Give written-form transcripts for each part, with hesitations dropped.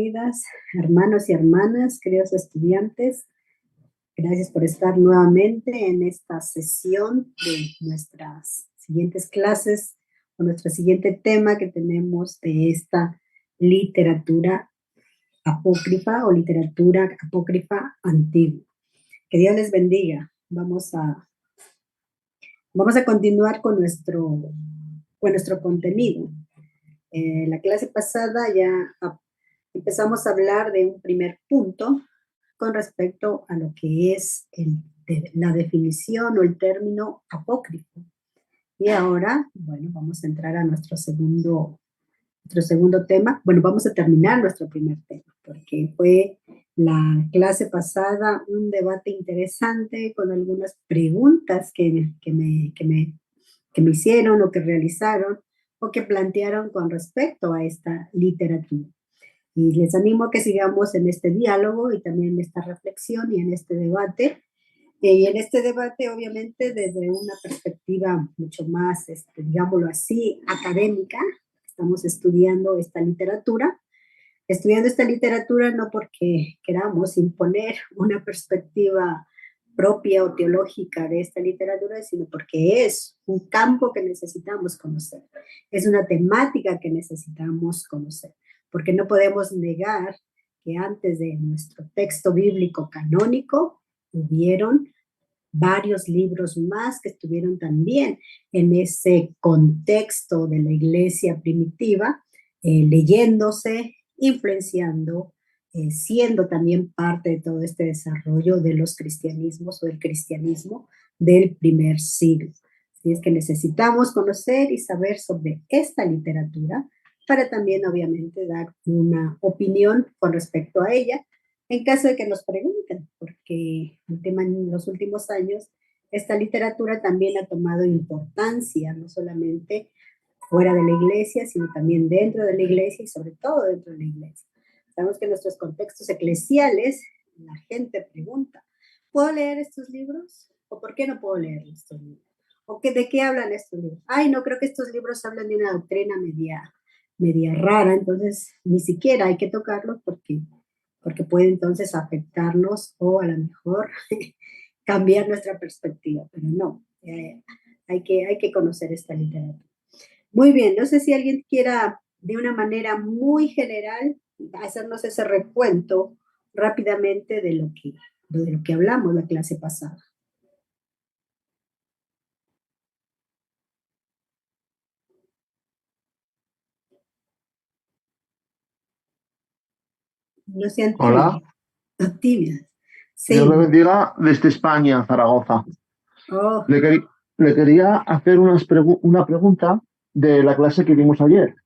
queridas hermanos y hermanas, queridos estudiantes. Gracias por estar nuevamente en esta sesión de nuestras siguientes clases, o nuestro siguiente tema que tenemos de esta literatura apócrifa o literatura apócrifa antigua. Que Dios les bendiga. Vamos a continuar con nuestro contenido. La clase pasada ya empezamos a hablar de un primer punto con respecto a lo que es la definición o el término apócrifo. Y ahora, bueno, vamos a entrar a nuestro segundo tema. Bueno, vamos a terminar nuestro primer tema, porque fue la clase pasada un debate interesante con algunas preguntas que me hicieron o que realizaron o que plantearon con respecto a esta literatura. Y les animo a que sigamos en este diálogo y también en esta reflexión y en este debate. Y en este debate, obviamente, desde una perspectiva mucho más, digámoslo así, académica. Estamos estudiando esta literatura no porque queramos imponer una perspectiva propia o teológica de esta literatura, sino porque es un campo que necesitamos conocer, es una temática que necesitamos conocer, porque no podemos negar que antes de nuestro texto bíblico canónico hubieron varios libros más que estuvieron también en ese contexto de la iglesia primitiva, leyéndose, influenciando, siendo también parte de todo este desarrollo de los cristianismos o del cristianismo del primer siglo. Así es que necesitamos conocer y saber sobre esta literatura para también, obviamente, dar una opinión con respecto a ella, en caso de que nos pregunten, porque en los últimos años esta literatura también ha tomado importancia, no solamente fuera de la iglesia, sino también dentro de la iglesia y sobre todo dentro de la iglesia. Sabemos que en nuestros contextos eclesiales la gente pregunta, ¿puedo leer estos libros? ¿O por qué no puedo leer estos libros? ¿O de qué hablan estos libros? Ay, no, creo que estos libros hablan de una doctrina media rara, entonces ni siquiera hay que tocarlos porque puede entonces afectarnos o a lo mejor cambiar nuestra perspectiva, pero no, hay que conocer esta literatura. Muy bien, no sé si alguien quiera de una manera muy general hacernos ese recuento rápidamente de lo que hablamos la clase pasada. No sean Hola. tímidas. Sí. Dios le bendiga desde España, Zaragoza. Oh. Le quería hacer una pregunta de la clase que vimos ayer.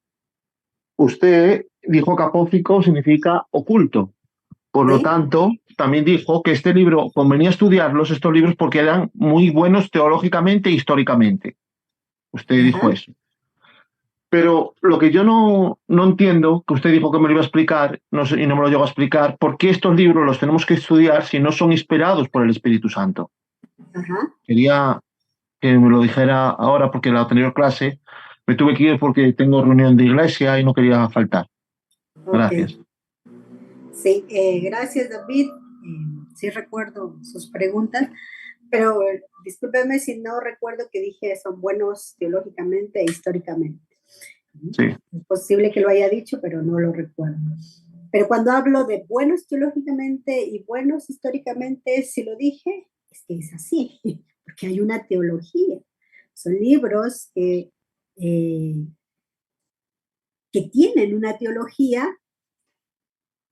Usted dijo que apócrifo significa oculto. Por lo tanto, también dijo que este libro convenía estudiarlos, estos libros, porque eran muy buenos teológicamente e históricamente. Usted dijo eso. Pero lo que yo no entiendo, que usted dijo que me lo iba a explicar, no sé, y no me lo llegó a explicar, ¿por qué estos libros los tenemos que estudiar si no son inspirados por el Espíritu Santo? Quería que me lo dijera ahora, porque la anterior clase me tuve que ir porque tengo reunión de iglesia y no quería faltar. Gracias. Sí, gracias, David. Sí recuerdo sus preguntas, pero discúlpeme si no recuerdo que dije son buenos teológicamente e históricamente. Sí. Es posible que lo haya dicho, pero no lo recuerdo. Pero cuando hablo de buenos teológicamente y buenos históricamente, si lo dije, es que es así, porque hay una teología. Son libros que tienen una teología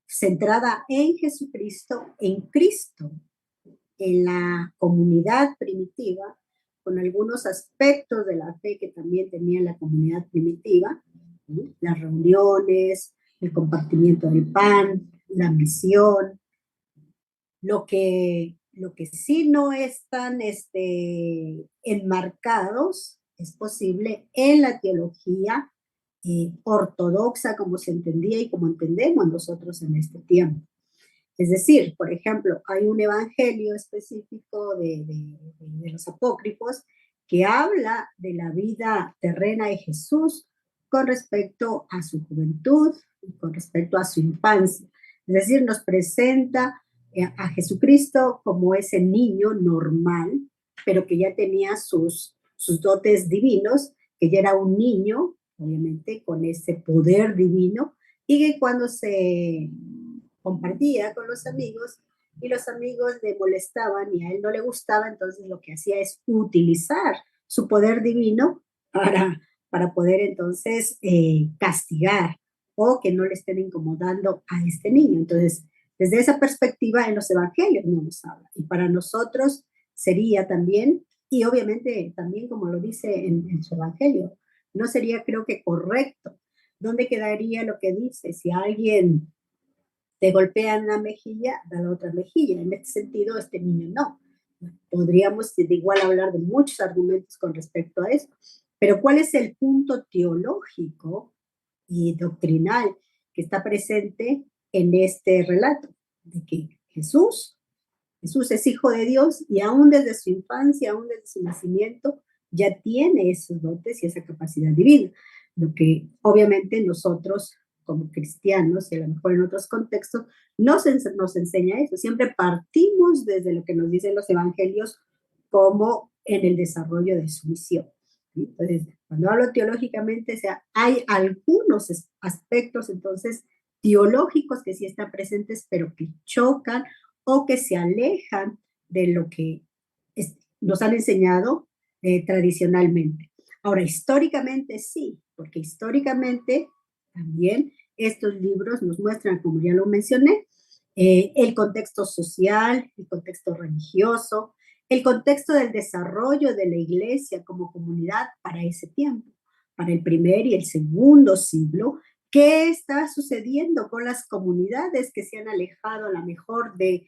centrada en Jesucristo, en Cristo, en la comunidad primitiva, con algunos aspectos de la fe que también tenía la comunidad primitiva, ¿sí? Las reuniones, el compartimiento del pan, la misión. Lo que sí no están enmarcados, es posible, en la teología ortodoxa, como se entendía y como entendemos nosotros en este tiempo. Es decir, por ejemplo, hay un evangelio específico de los apócrifos que habla de la vida terrena de Jesús con respecto a su juventud, con respecto a su infancia. Es decir, nos presenta a Jesucristo como ese niño normal, pero que ya tenía sus dotes divinos, que ya era un niño, obviamente, con ese poder divino, y que cuando se compartía con los amigos y los amigos le molestaban y a él no le gustaba, entonces lo que hacía es utilizar su poder divino para poder entonces castigar o que no le estén incomodando a este niño. Entonces, desde esa perspectiva en los evangelios no nos habla. Y para nosotros sería también, y obviamente también como lo dice en su evangelio, no sería creo que correcto. ¿Dónde quedaría lo que dice? Si alguien te golpea en una mejilla, da la otra mejilla. En este sentido, este niño no. Podríamos de igual hablar de muchos argumentos con respecto a eso. Pero ¿cuál es el punto teológico y doctrinal que está presente en este relato? De que Jesús es hijo de Dios y aún desde su infancia, aún desde su nacimiento, ya tiene esos dotes y esa capacidad divina. Lo que obviamente nosotros como cristianos y a lo mejor en otros contextos nos enseña eso. Siempre partimos desde lo que nos dicen los evangelios como en el desarrollo de su misión. Entonces, cuando hablo teológicamente, o sea, hay algunos aspectos entonces teológicos que sí están presentes, pero que chocan o que se alejan de lo que nos han enseñado tradicionalmente. Ahora, históricamente sí, porque históricamente también estos libros nos muestran, como ya lo mencioné, el contexto social, el contexto religioso, el contexto del desarrollo de la iglesia como comunidad para ese tiempo, para el primer y el segundo siglo. ¿Qué está sucediendo con las comunidades que se han alejado a lo mejor de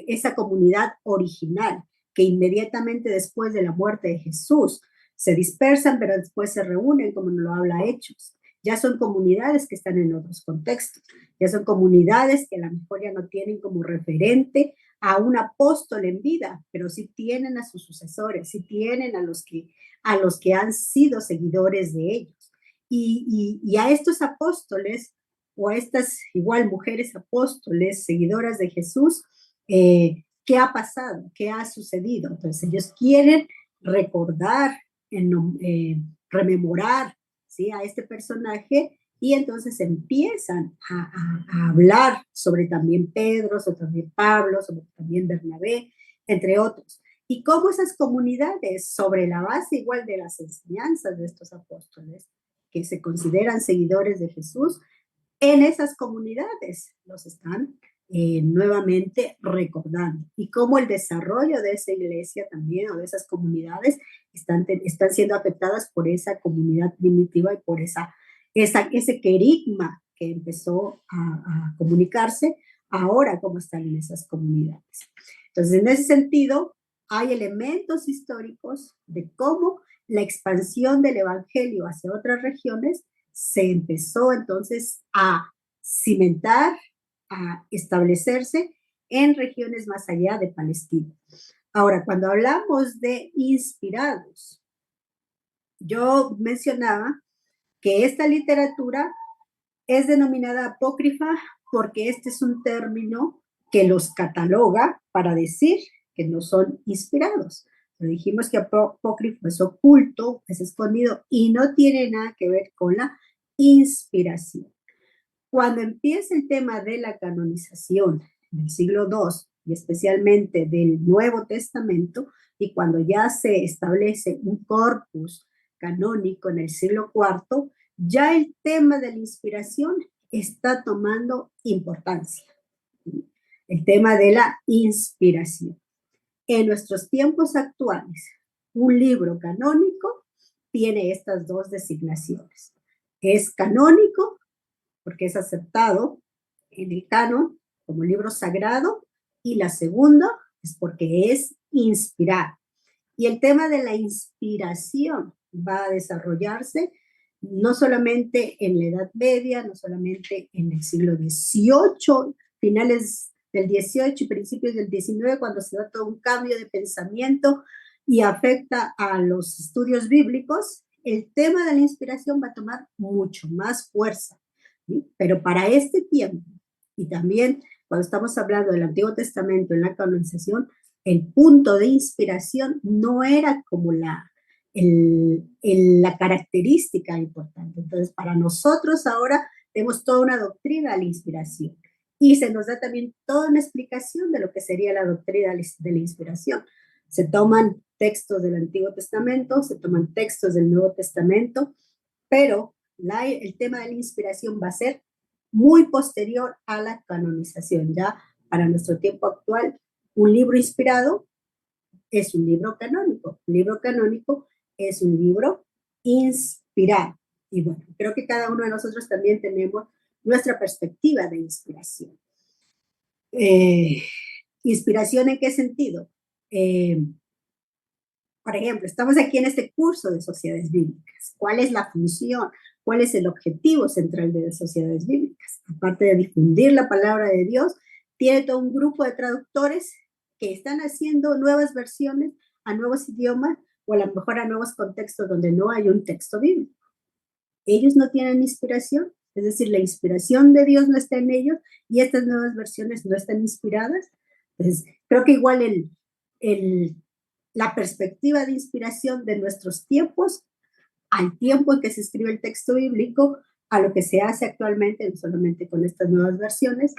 esa comunidad original, que inmediatamente después de la muerte de Jesús se dispersan, pero después se reúnen, como nos lo habla Hechos? Ya son comunidades que están en otros contextos, ya son comunidades que a lo mejor ya no tienen como referente a un apóstol en vida, pero sí tienen a sus sucesores, sí tienen a los que han sido seguidores de ellos. Y a estos apóstoles o a estas igual mujeres apóstoles, seguidoras de Jesús, ¿qué ha pasado? ¿Qué ha sucedido? Entonces ellos quieren recordar, rememorar, ¿sí?, a este personaje y entonces empiezan a hablar sobre también Pedro, sobre también Pablo, sobre también Bernabé, entre otros. Y cómo esas comunidades, sobre la base igual de las enseñanzas de estos apóstoles, que se consideran seguidores de Jesús, en esas comunidades los están nuevamente recordando. Y cómo el desarrollo de esa iglesia también, o de esas comunidades, están siendo afectadas por esa comunidad primitiva y por ese querigma que empezó a comunicarse ahora cómo están en esas comunidades. Entonces, en ese sentido, hay elementos históricos de cómo la expansión del evangelio hacia otras regiones se empezó entonces a cimentar, a establecerse en regiones más allá de Palestina. Ahora, cuando hablamos de inspirados, yo mencionaba que esta literatura es denominada apócrifa porque este es un término que los cataloga para decir que no son inspirados. Lo dijimos que apócrifo es oculto, es escondido y no tiene nada que ver con la inspiración. Cuando empieza el tema de la canonización del siglo II y especialmente del Nuevo Testamento, y cuando ya se establece un corpus canónico en el siglo IV, ya el tema de la inspiración está tomando importancia. El tema de la inspiración. En nuestros tiempos actuales, un libro canónico tiene estas dos designaciones. Es canónico porque es aceptado en el canon como libro sagrado, y la segunda es porque es inspirado. Y el tema de la inspiración va a desarrollarse no solamente en la Edad Media, no solamente en el siglo XVIII, finales del XVIII y principios del XIX, cuando se da todo un cambio de pensamiento y afecta a los estudios bíblicos, el tema de la inspiración va a tomar mucho más fuerza. ¿sí? Pero para este tiempo, y también cuando estamos hablando del Antiguo Testamento en la canonización, el punto de inspiración no era como la característica importante. Entonces, para nosotros ahora tenemos toda una doctrina de la inspiración y se nos da también toda una explicación de lo que sería la doctrina de la inspiración. Se toman textos del Antiguo Testamento, se toman textos del Nuevo Testamento, pero el tema de la inspiración va a ser muy posterior a la canonización. Ya para nuestro tiempo actual, un libro inspirado es un libro canónico. Un libro canónico es un libro inspirado. Y bueno, creo que cada uno de nosotros también tenemos nuestra perspectiva de inspiración. Eh, ¿Inspiración en qué sentido? Eh, por ejemplo, estamos aquí en este curso de sociedades bíblicas. ¿Cuál es la función? ¿Cuál es el objetivo central de las sociedades bíblicas? Aparte de difundir la palabra de Dios, tiene todo un grupo de traductores que están haciendo nuevas versiones a nuevos idiomas o a lo mejor a nuevos contextos donde no hay un texto bíblico. Ellos no tienen inspiración, es decir, la inspiración de Dios no está en ellos y estas nuevas versiones no están inspiradas. Entonces, creo que igual la perspectiva de inspiración de nuestros tiempos, al tiempo en que se escribe el texto bíblico, a lo que se hace actualmente, no solamente con estas nuevas versiones,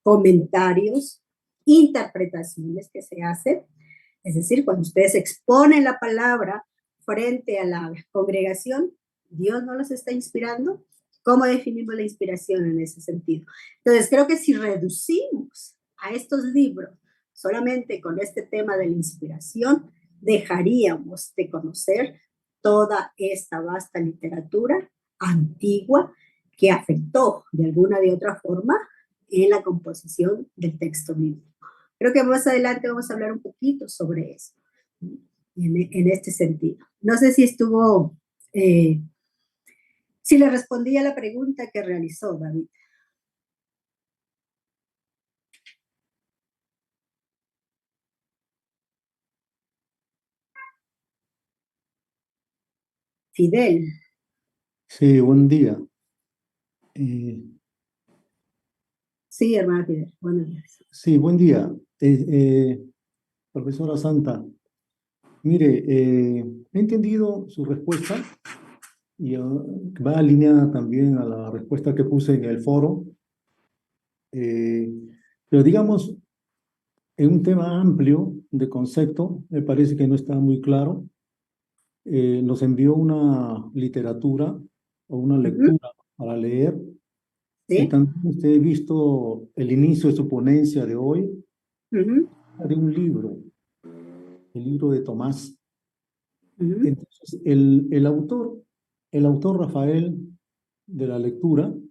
comentarios, interpretaciones que se hacen. Es decir, cuando ustedes exponen la palabra frente a la congregación, Dios no los está inspirando. ¿Cómo definimos la inspiración en ese sentido? Entonces, creo que si reducimos a estos libros solamente con este tema de la inspiración, dejaríamos de conocer toda esta vasta literatura antigua que afectó de alguna de otra forma en la composición del texto bíblico. Creo que más adelante vamos a hablar un poquito sobre eso, en este sentido. No sé si estuvo, si le respondí a la pregunta que realizó David. Fidel. Sí, buen día. Eh, Sí, hermana Fidel, buenos días. sí, buen día. Profesora Santa, mire, he entendido su respuesta y va alineada también a la respuesta que puse en el foro, eh, pero digamos, en un tema amplio de concepto, me parece que no está muy claro. Nos envió una literatura o una lectura para leer y ¿Sí? también usted ha visto el inicio de su ponencia de hoy de un libro, el libro de Tomás. Entonces, el autor Rafael de la lectura, al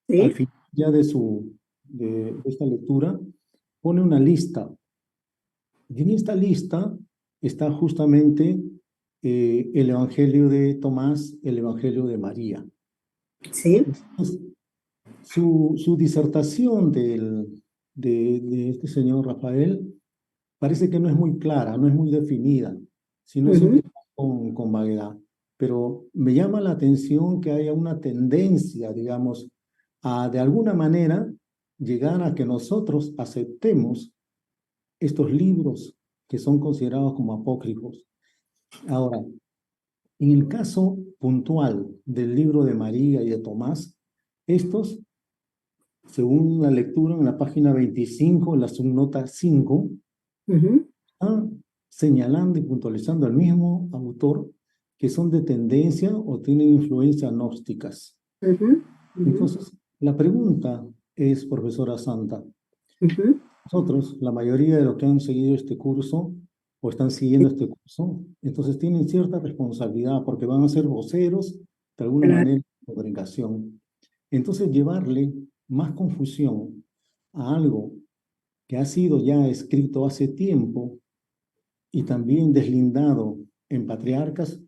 ¿Sí? final ya de esta lectura, pone una lista. Y en esta lista está justamente el Evangelio de Tomás, el Evangelio de María. ¿Sí? Entonces, su disertación de este señor Rafael parece que no es muy clara, no es muy definida, sino siempre con vaguedad. Pero me llama la atención que haya una tendencia, digamos, a de alguna manera llegar a que nosotros aceptemos estos libros que son considerados como apócrifos. Ahora, en el caso puntual del libro de María y de Tomás, estos, según la lectura en la página 25, en la subnota 5, está señalando y puntualizando al mismo autor que son de tendencia o tienen influencias gnósticas. Entonces, la pregunta es, profesora Santa, nosotros, la mayoría de los que han seguido este curso o están siguiendo este curso, entonces tienen cierta responsabilidad porque van a ser voceros de alguna Claro. manera de la congregación. Entonces, llevarle más confusión a algo que ha sido ya escrito hace tiempo y también deslindado en patriarcas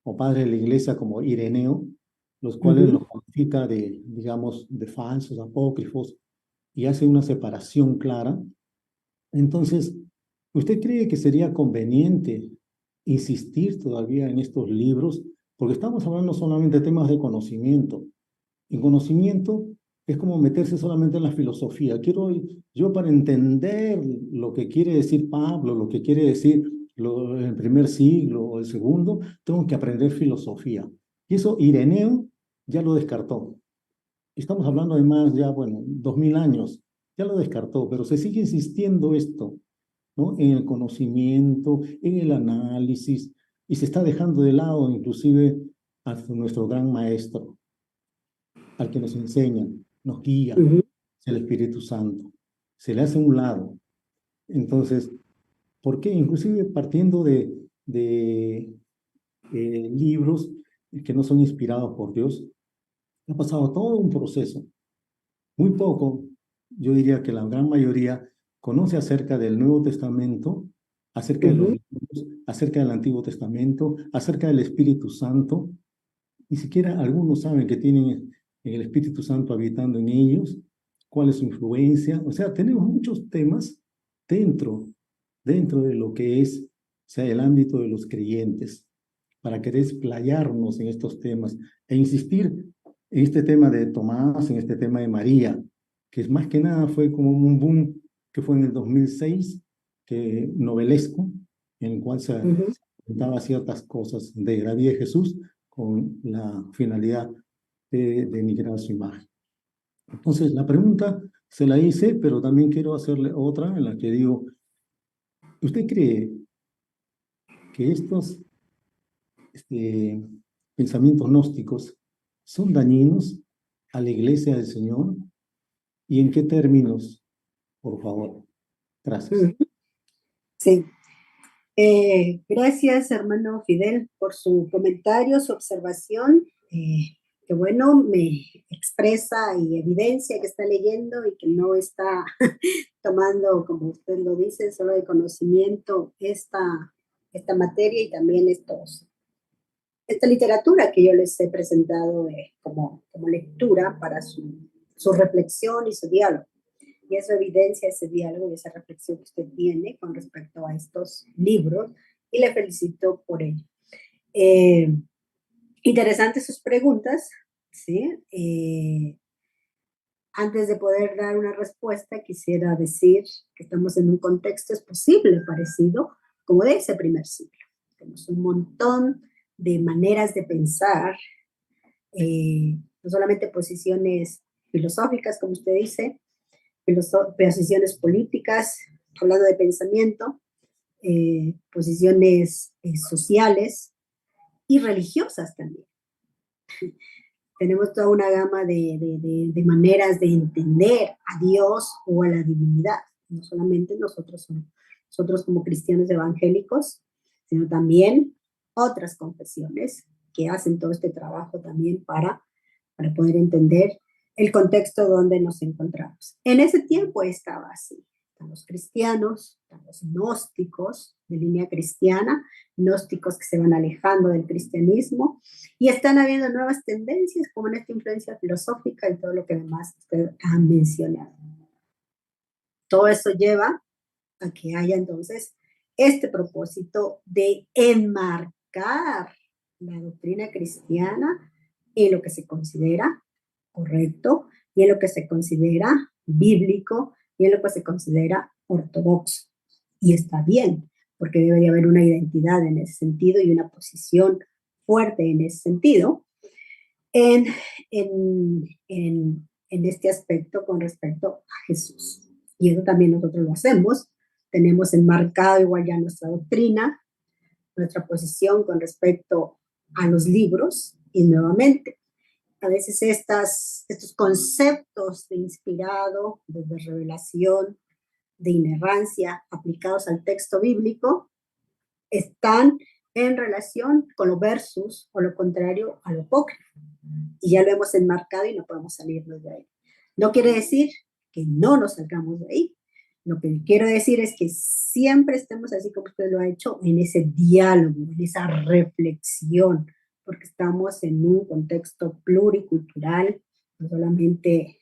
o padres de la iglesia como Ireneo, los cuales los califica de, digamos, de falsos, apócrifos, y hace una separación clara. Entonces, ¿usted cree que sería conveniente insistir todavía en estos libros? Porque estamos hablando solamente de temas de conocimiento, En conocimiento es como meterse solamente en la filosofía. Yo para entender lo que quiere decir Pablo, lo que quiere decir el primer siglo o el segundo, tengo que aprender filosofía. Y eso Ireneo ya lo descartó. Estamos hablando de más ya, bueno, 2000 años. Ya lo descartó, pero se sigue insistiendo esto, ¿no? En el conocimiento, en el análisis, y se está dejando de lado inclusive a nuestro gran maestro, al que nos enseña, nos guía, Ujú, es el Espíritu Santo. Se le hace a un lado. Entonces, ¿por qué? Inclusive partiendo de libros que no son inspirados por Dios, ha pasado todo un proceso. Muy poco, yo diría que la gran mayoría conoce acerca del Nuevo Testamento, acerca de los ujú. libros, acerca del Antiguo Testamento, acerca del Espíritu Santo. Ni siquiera algunos saben que tienen el Espíritu Santo habitando en ellos, cuál es su influencia. O sea, tenemos muchos temas dentro, dentro de lo que es, o sea, el ámbito de los creyentes, para querer explayarnos en estos temas e insistir en este tema de Tomás, en este tema de María, que es más que nada fue como un boom que fue en el 2006, que novelesco, en el cual se Ujú. contaba ciertas cosas de la vida de Jesús con la finalidad de denigrar su imagen. Entonces, la pregunta se la hice, pero también quiero hacerle otra en la que digo, ¿usted cree que estos pensamientos gnósticos son dañinos a la iglesia del Señor? ¿Y en qué términos, por favor? Gracias. Ujú. Sí. Gracias, hermano Fidel, por su comentario, su observación, que bueno, me expresa y evidencia que está leyendo y que no está tomando, como usted lo dice, solo de conocimiento esta materia y también esta literatura que yo les he presentado como lectura para su reflexión y su diálogo. Y eso evidencia ese diálogo y esa reflexión que usted tiene con respecto a estos libros y le felicito por ello. Eh, Interesantes sus preguntas, ¿sí? Antes de poder dar una respuesta, quisiera decir que estamos en un contexto, es posible, parecido, como de ese primer siglo. Tenemos un montón de maneras de pensar, no solamente posiciones filosóficas, como usted dice, posiciones políticas, hablando de pensamiento, posiciones sociales y religiosas también. Tenemos toda una gama de maneras de entender a Dios o a la divinidad. No solamente nosotros como cristianos evangélicos, sino también otras confesiones que hacen todo este trabajo también para poder entender el contexto donde nos encontramos. En ese tiempo estaba así. Están los cristianos, están los gnósticos de línea cristiana, gnósticos que se van alejando del cristianismo, y están habiendo nuevas tendencias como en esta influencia filosófica y todo lo que además usted ha mencionado. Todo eso lleva a que haya entonces este propósito de enmarcar la doctrina cristiana en lo que se considera correcto y en lo que se considera bíblico y en lo que se considera ortodoxo. Y está bien, porque debería haber una identidad en ese sentido y una posición fuerte en ese sentido en, en este aspecto con respecto a Jesús. Y eso también nosotros lo hacemos. Tenemos enmarcado igual ya nuestra doctrina, nuestra posición con respecto a los libros y nuevamente a veces estos conceptos de inspirado, de revelación, de inerrancia aplicados al texto bíblico están en relación con lo versus o lo contrario a lo apócrifo. Y ya lo hemos enmarcado y no podemos salirnos de ahí. No quiere decir que no nos salgamos de ahí. Lo que quiero decir es que siempre estemos así como usted lo ha hecho, en ese diálogo, en esa reflexión, porque estamos en un contexto pluricultural, no solamente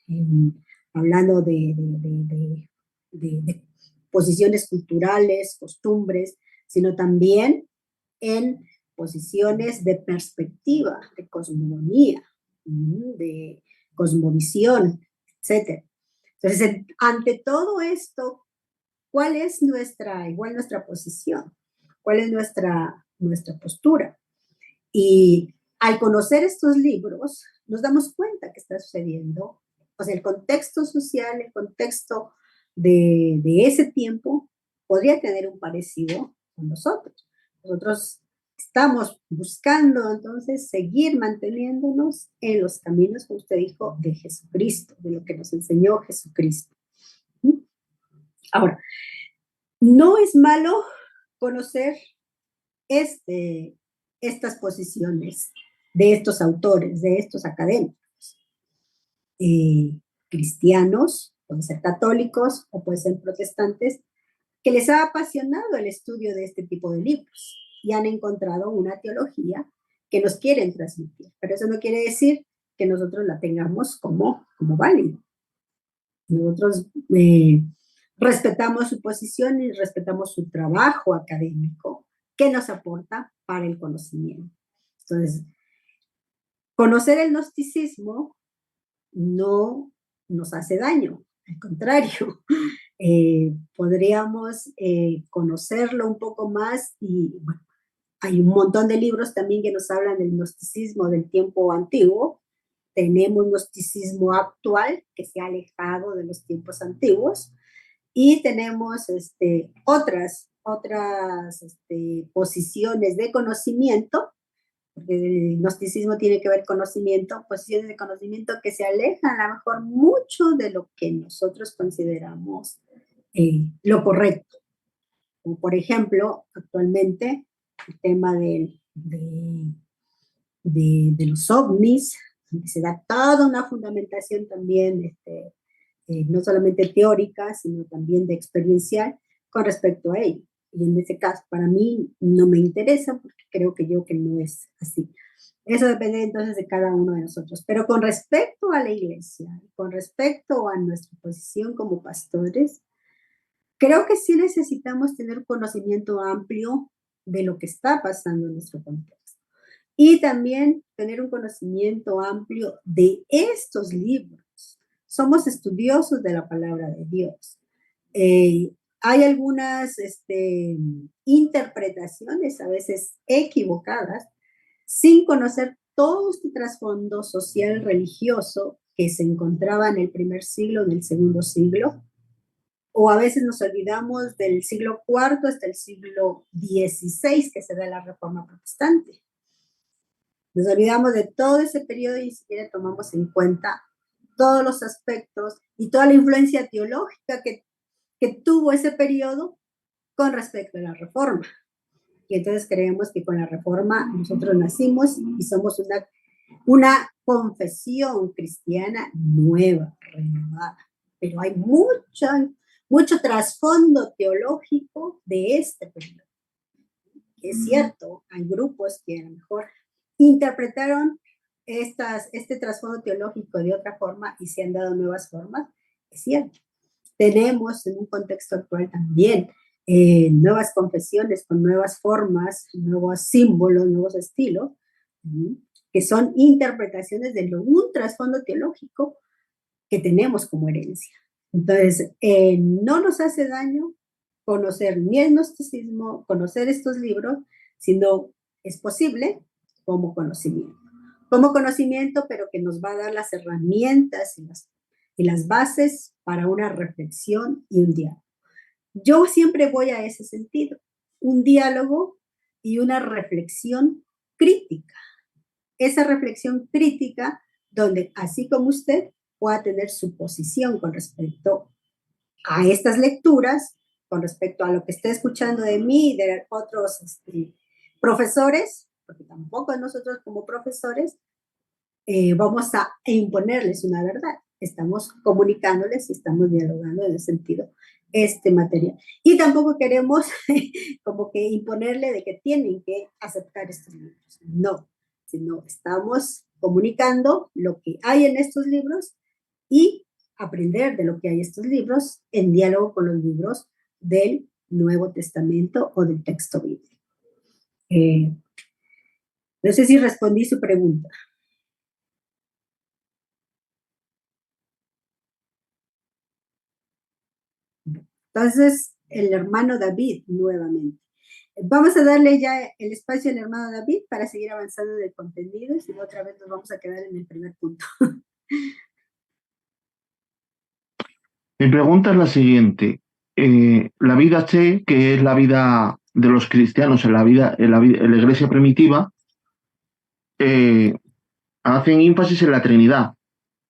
hablando de posiciones culturales, costumbres, sino también en posiciones de perspectiva, de cosmogonía, de cosmovisión, etc. Entonces, ante todo esto, ¿cuál es nuestra posición? ¿Cuál es nuestra postura? Y al conocer estos libros, nos damos cuenta que está sucediendo. O sea, el contexto social, el contexto de ese tiempo podría tener un parecido con nosotros. Nosotros estamos buscando entonces seguir manteniéndonos en los caminos, como usted dijo, de Jesucristo, de lo que nos enseñó Jesucristo. Ahora, no es malo conocer estas posiciones de estos autores, de estos académicos, cristianos, pueden ser católicos o pueden ser protestantes, que les ha apasionado el estudio de este tipo de libros y han encontrado una teología que nos quieren transmitir. Pero eso no quiere decir que nosotros la tengamos como válida. Nosotros respetamos su posición y respetamos su trabajo académico que nos aporta para el conocimiento. Entonces, conocer el gnosticismo no nos hace daño, al contrario, podríamos conocerlo un poco más y bueno, hay un montón de libros también que nos hablan del gnosticismo del tiempo antiguo. Tenemos gnosticismo actual que se ha alejado de los tiempos antiguos y tenemos otras posiciones de conocimiento, porque el gnosticismo tiene que ver conocimiento, posiciones de conocimiento que se alejan a lo mejor mucho de lo que nosotros consideramos lo correcto. Como por ejemplo, actualmente el tema de los ovnis, se da toda una fundamentación también, no solamente teórica, sino también de experiencial con respecto a ello. Y en ese caso, para mí no me interesa porque creo que no es así. Eso depende entonces de cada uno de nosotros. Pero con respecto a la iglesia, con respecto a nuestra posición como pastores, creo que sí necesitamos tener conocimiento amplio de lo que está pasando en nuestro contexto. Y también tener un conocimiento amplio de estos libros. Somos estudiosos de la palabra de Dios. Hay algunas interpretaciones, a veces equivocadas, sin conocer todo este trasfondo social religioso que se encontraba en el primer siglo, en el segundo siglo, o a veces nos olvidamos del siglo IV hasta el siglo XVI, que se da la Reforma Protestante. Nos olvidamos de todo ese periodo y ni siquiera tomamos en cuenta todos los aspectos y toda la influencia teológica que tuvo ese periodo con respecto a la Reforma. Y entonces creemos que con la Reforma nosotros nacimos y somos una confesión cristiana nueva, renovada. Pero hay mucho trasfondo teológico de este periodo. Es cierto, hay grupos que a lo mejor interpretaron este trasfondo teológico de otra forma y se han dado nuevas formas, es cierto. Tenemos en un contexto actual también nuevas confesiones con nuevas formas, nuevos símbolos, nuevos estilos, que son interpretaciones de un trasfondo teológico que tenemos como herencia. Entonces, no nos hace daño conocer ni el gnosticismo, conocer estos libros, sino es posible como conocimiento. Como conocimiento, pero que nos va a dar las herramientas y las bases para una reflexión y un diálogo. Yo siempre voy a ese sentido, un diálogo y una reflexión crítica. Esa reflexión crítica donde, así como usted, pueda tener su posición con respecto a estas lecturas, con respecto a lo que esté escuchando de mí y de otros profesores, porque tampoco nosotros como profesores vamos a imponerles una verdad. Estamos comunicándoles y estamos dialogando en ese sentido este material. Y tampoco queremos como que imponerle de que tienen que aceptar estos libros. No, sino estamos comunicando lo que hay en estos libros y aprender de lo que hay en estos libros en diálogo con los libros del Nuevo Testamento o del texto bíblico. No sé si respondí su pregunta. Entonces, el hermano David nuevamente. Vamos a darle ya el espacio al hermano David para seguir avanzando en el contenido, y si no, otra vez nos vamos a quedar en el primer punto. Mi pregunta es la siguiente. La vida Che, que es la vida de los cristianos en la iglesia primitiva, eh, hacen énfasis en la Trinidad,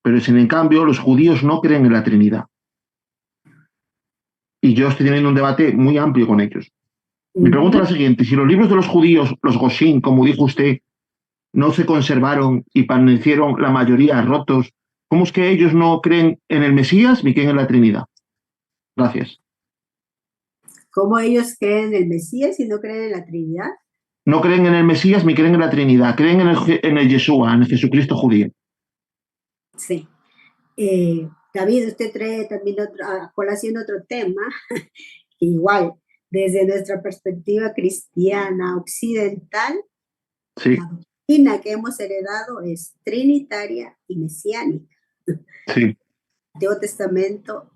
pero sin en cambio los judíos no creen en la Trinidad. Y yo estoy teniendo un debate muy amplio con ellos. Mi pregunta es la siguiente. Si los libros de los judíos, los Goshin, como dijo usted, no se conservaron y permanecieron la mayoría rotos, ¿cómo es que ellos no creen en el Mesías ni creen en la Trinidad? Gracias. ¿Cómo ellos creen en el Mesías y no creen en la Trinidad? No creen en el Mesías ni creen en la Trinidad, creen en el Yeshua, en el Jesucristo judío. Sí. David, usted trae también a colación otro tema, que igual, desde nuestra perspectiva cristiana occidental, Sí, la doctrina que hemos heredado es trinitaria y mesiánica. sí, El Antiguo Testamento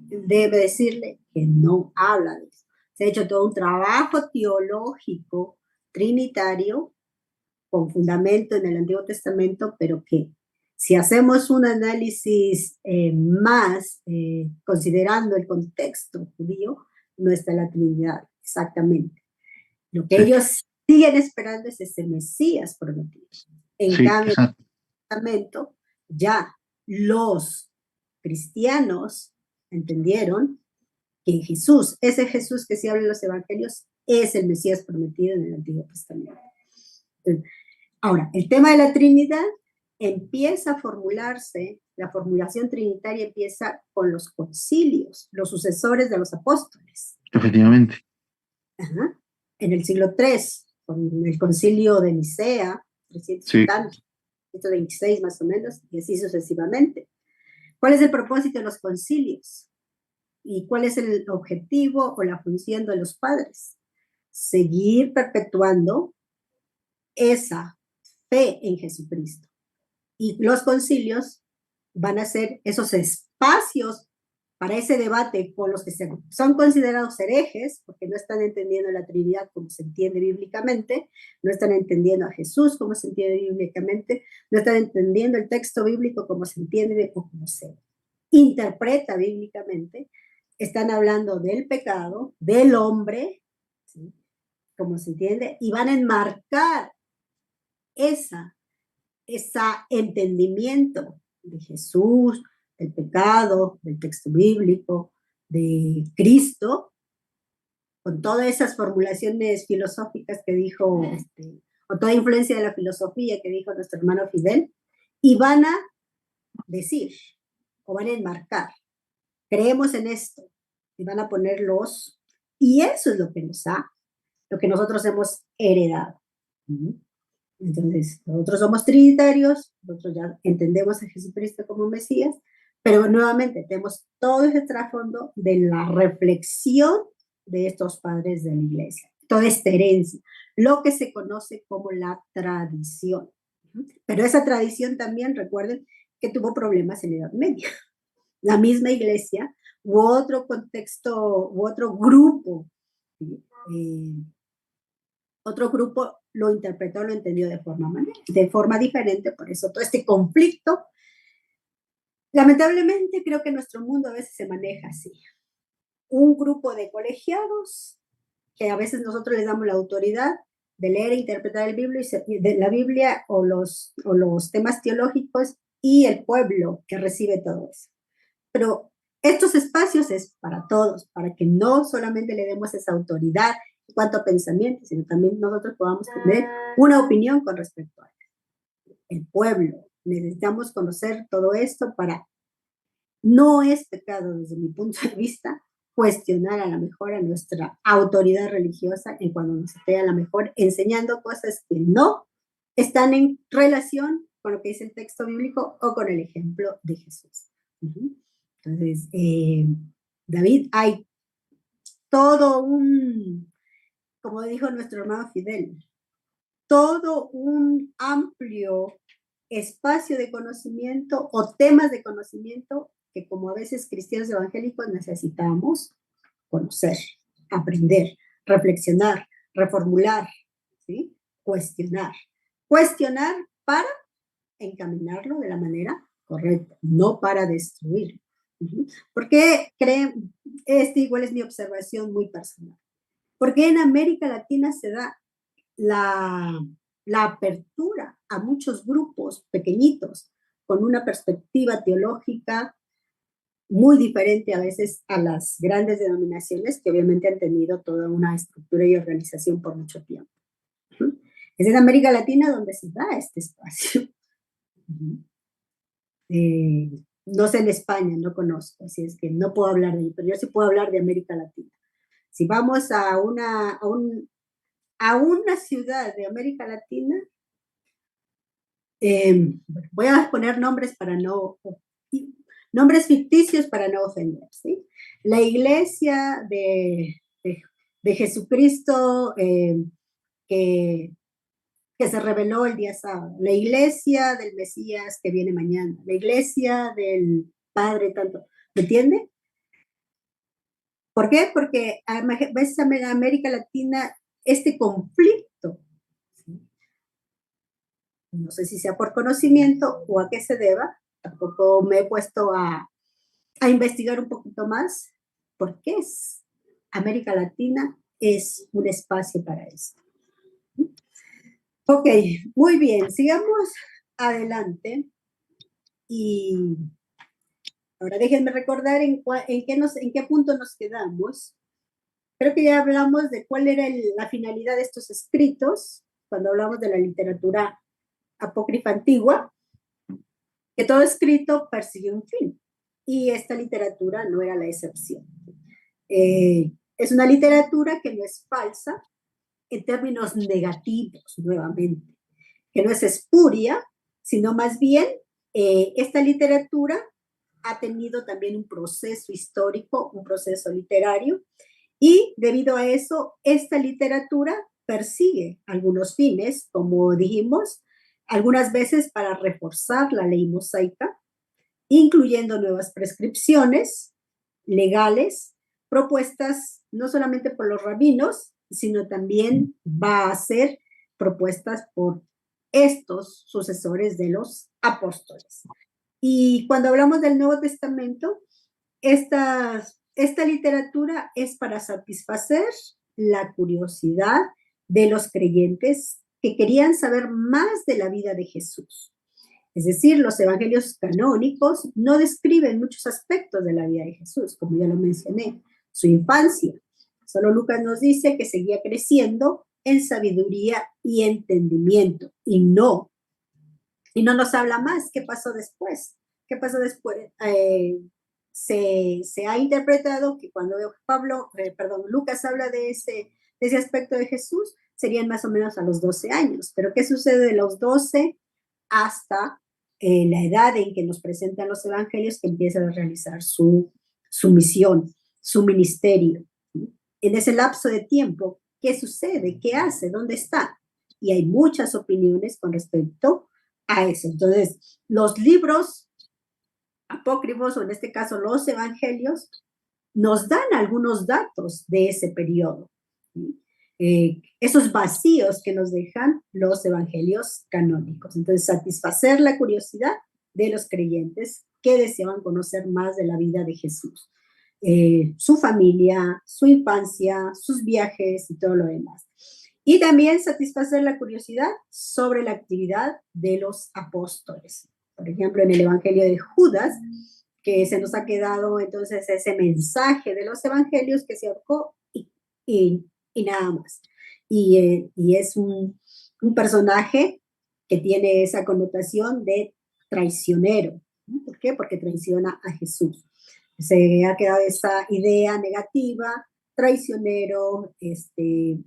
debe decirle que no habla de eso. Se ha hecho todo un trabajo teológico trinitario con fundamento en el Antiguo Testamento, pero que si hacemos un análisis más considerando el contexto judío, no está la Trinidad exactamente. Lo que sí, ellos siguen esperando es ese Mesías prometido. En sí, cambio, en exacto. el Testamento, ya los cristianos entendieron que Jesús, ese Jesús que se habla en los evangelios, es el Mesías prometido en el Antiguo Testamento. Entonces, ahora, el tema de la Trinidad empieza a formularse, la formulación trinitaria empieza con los concilios, los sucesores de los apóstoles. Efectivamente. Ajá. En el siglo III, con el concilio de Nicea, 300 y Sí, tantos, 126 más o menos, y así sucesivamente. ¿Cuál es el propósito de los concilios? ¿Y cuál es el objetivo o la función de los padres? Seguir perpetuando esa fe en Jesucristo. Y los concilios van a ser esos espacios para ese debate con los que son considerados herejes, porque no están entendiendo la Trinidad como se entiende bíblicamente, no están entendiendo a Jesús como se entiende bíblicamente, no están entendiendo el texto bíblico como se entiende o como se interpreta bíblicamente, están hablando del pecado, del hombre, ¿sí? Como se entiende, y van a enmarcar ese entendimiento de Jesús, del pecado, del texto bíblico, de Cristo, con todas esas formulaciones filosóficas que dijo, o toda influencia de la filosofía que dijo nuestro hermano Fidel, y van a decir, o van a enmarcar, creemos en esto, y van a ponerlos, y eso es lo que nosotros hemos heredado. Entonces, nosotros somos trinitarios, nosotros ya entendemos a Jesucristo como Mesías, pero nuevamente tenemos todo ese trasfondo de la reflexión de estos padres de la iglesia, toda esta herencia, lo que se conoce como la tradición. Pero esa tradición también, recuerden, que tuvo problemas en la Edad Media. La misma iglesia u otro contexto, u otro grupo, ¿sí? Otro grupo lo interpretó, lo entendió de forma diferente, por eso todo este conflicto. Lamentablemente creo que nuestro mundo a veces se maneja así. Un grupo de colegiados que a veces nosotros les damos la autoridad de leer e interpretar de la Biblia o los temas teológicos, y el pueblo que recibe todo eso. Pero estos espacios es para todos, para que no solamente le demos esa autoridad en cuanto a pensamiento, sino también nosotros podamos tener una opinión con respecto a el pueblo. Necesitamos conocer todo esto para, no es pecado desde mi punto de vista, cuestionar a la mejor a nuestra autoridad religiosa en cuando nos esté a la mejor enseñando cosas que no están en relación con lo que dice el texto bíblico o con el ejemplo de Jesús. Entonces, David, hay todo como dijo nuestro hermano Fidel, todo un amplio espacio de conocimiento o temas de conocimiento que como a veces cristianos evangélicos necesitamos conocer, aprender, reflexionar, reformular, ¿sí? Cuestionar. Cuestionar para encaminarlo de la manera correcta, no para destruirlo. Porque creen, igual es mi observación muy personal. Porque en América Latina se da la apertura a muchos grupos pequeñitos con una perspectiva teológica muy diferente a veces a las grandes denominaciones que obviamente han tenido toda una estructura y organización por mucho tiempo. Es en América Latina donde se da este espacio. No sé en España, no conozco, así es que no puedo hablar de ahí, pero yo sí puedo hablar de América Latina. Si vamos a una ciudad de América Latina, voy a poner nombres nombres ficticios para no ofender, ¿sí? La iglesia de Jesucristo que se reveló el día sábado, la iglesia del Mesías que viene mañana, la iglesia del Padre, tanto, ¿me entiende? ¿Por qué? Porque a veces en América Latina este conflicto, ¿sí? No sé si sea por conocimiento o a qué se deba, tampoco me he puesto a investigar un poquito más, por qué es América Latina es un espacio para esto. Ok, muy bien, sigamos adelante y ahora déjenme recordar en qué punto nos quedamos. Creo que ya hablamos de cuál era la finalidad de estos escritos, cuando hablamos de la literatura apócrifa antigua, que todo escrito persigue un fin, y esta literatura no era la excepción. Es una literatura que no es falsa en términos negativos, nuevamente, que no es espuria, sino más bien esta literatura ha tenido también un proceso histórico, un proceso literario, y debido a eso, esta literatura persigue algunos fines, como dijimos, algunas veces para reforzar la ley mosaica, incluyendo nuevas prescripciones legales propuestas no solamente por los rabinos, sino también va a ser propuestas por estos sucesores de los apóstoles. Y cuando hablamos del Nuevo Testamento, esta literatura es para satisfacer la curiosidad de los creyentes que querían saber más de la vida de Jesús. Es decir, los evangelios canónicos no describen muchos aspectos de la vida de Jesús, como ya lo mencioné, su infancia. Solo Lucas nos dice que seguía creciendo en sabiduría y entendimiento, y no nos habla más. ¿Qué pasó después? ¿Qué pasó después? Se ha interpretado que cuando Lucas habla de ese aspecto de Jesús, serían más o menos a los 12 años. Pero ¿qué sucede de los 12 hasta la edad en que nos presentan los evangelios, que empieza a realizar su misión, su ministerio? En ese lapso de tiempo, ¿qué sucede? ¿Qué hace? ¿Dónde está? Y hay muchas opiniones con respecto a eso. Entonces, los libros apócrifos, o en este caso los evangelios, nos dan algunos datos de ese periodo. Esos vacíos que nos dejan los evangelios canónicos. Entonces, satisfacer la curiosidad de los creyentes que deseaban conocer más de la vida de Jesús, su familia, su infancia, sus viajes y todo lo demás. Y también satisfacer la curiosidad sobre la actividad de los apóstoles. Por ejemplo, en el Evangelio de Judas, que se nos ha quedado entonces ese mensaje de los evangelios que se ahorcó y nada más. Y es un personaje que tiene esa connotación de traicionero. ¿Por qué? Porque traiciona a Jesús. Se ha quedado esa idea negativa, traicionero,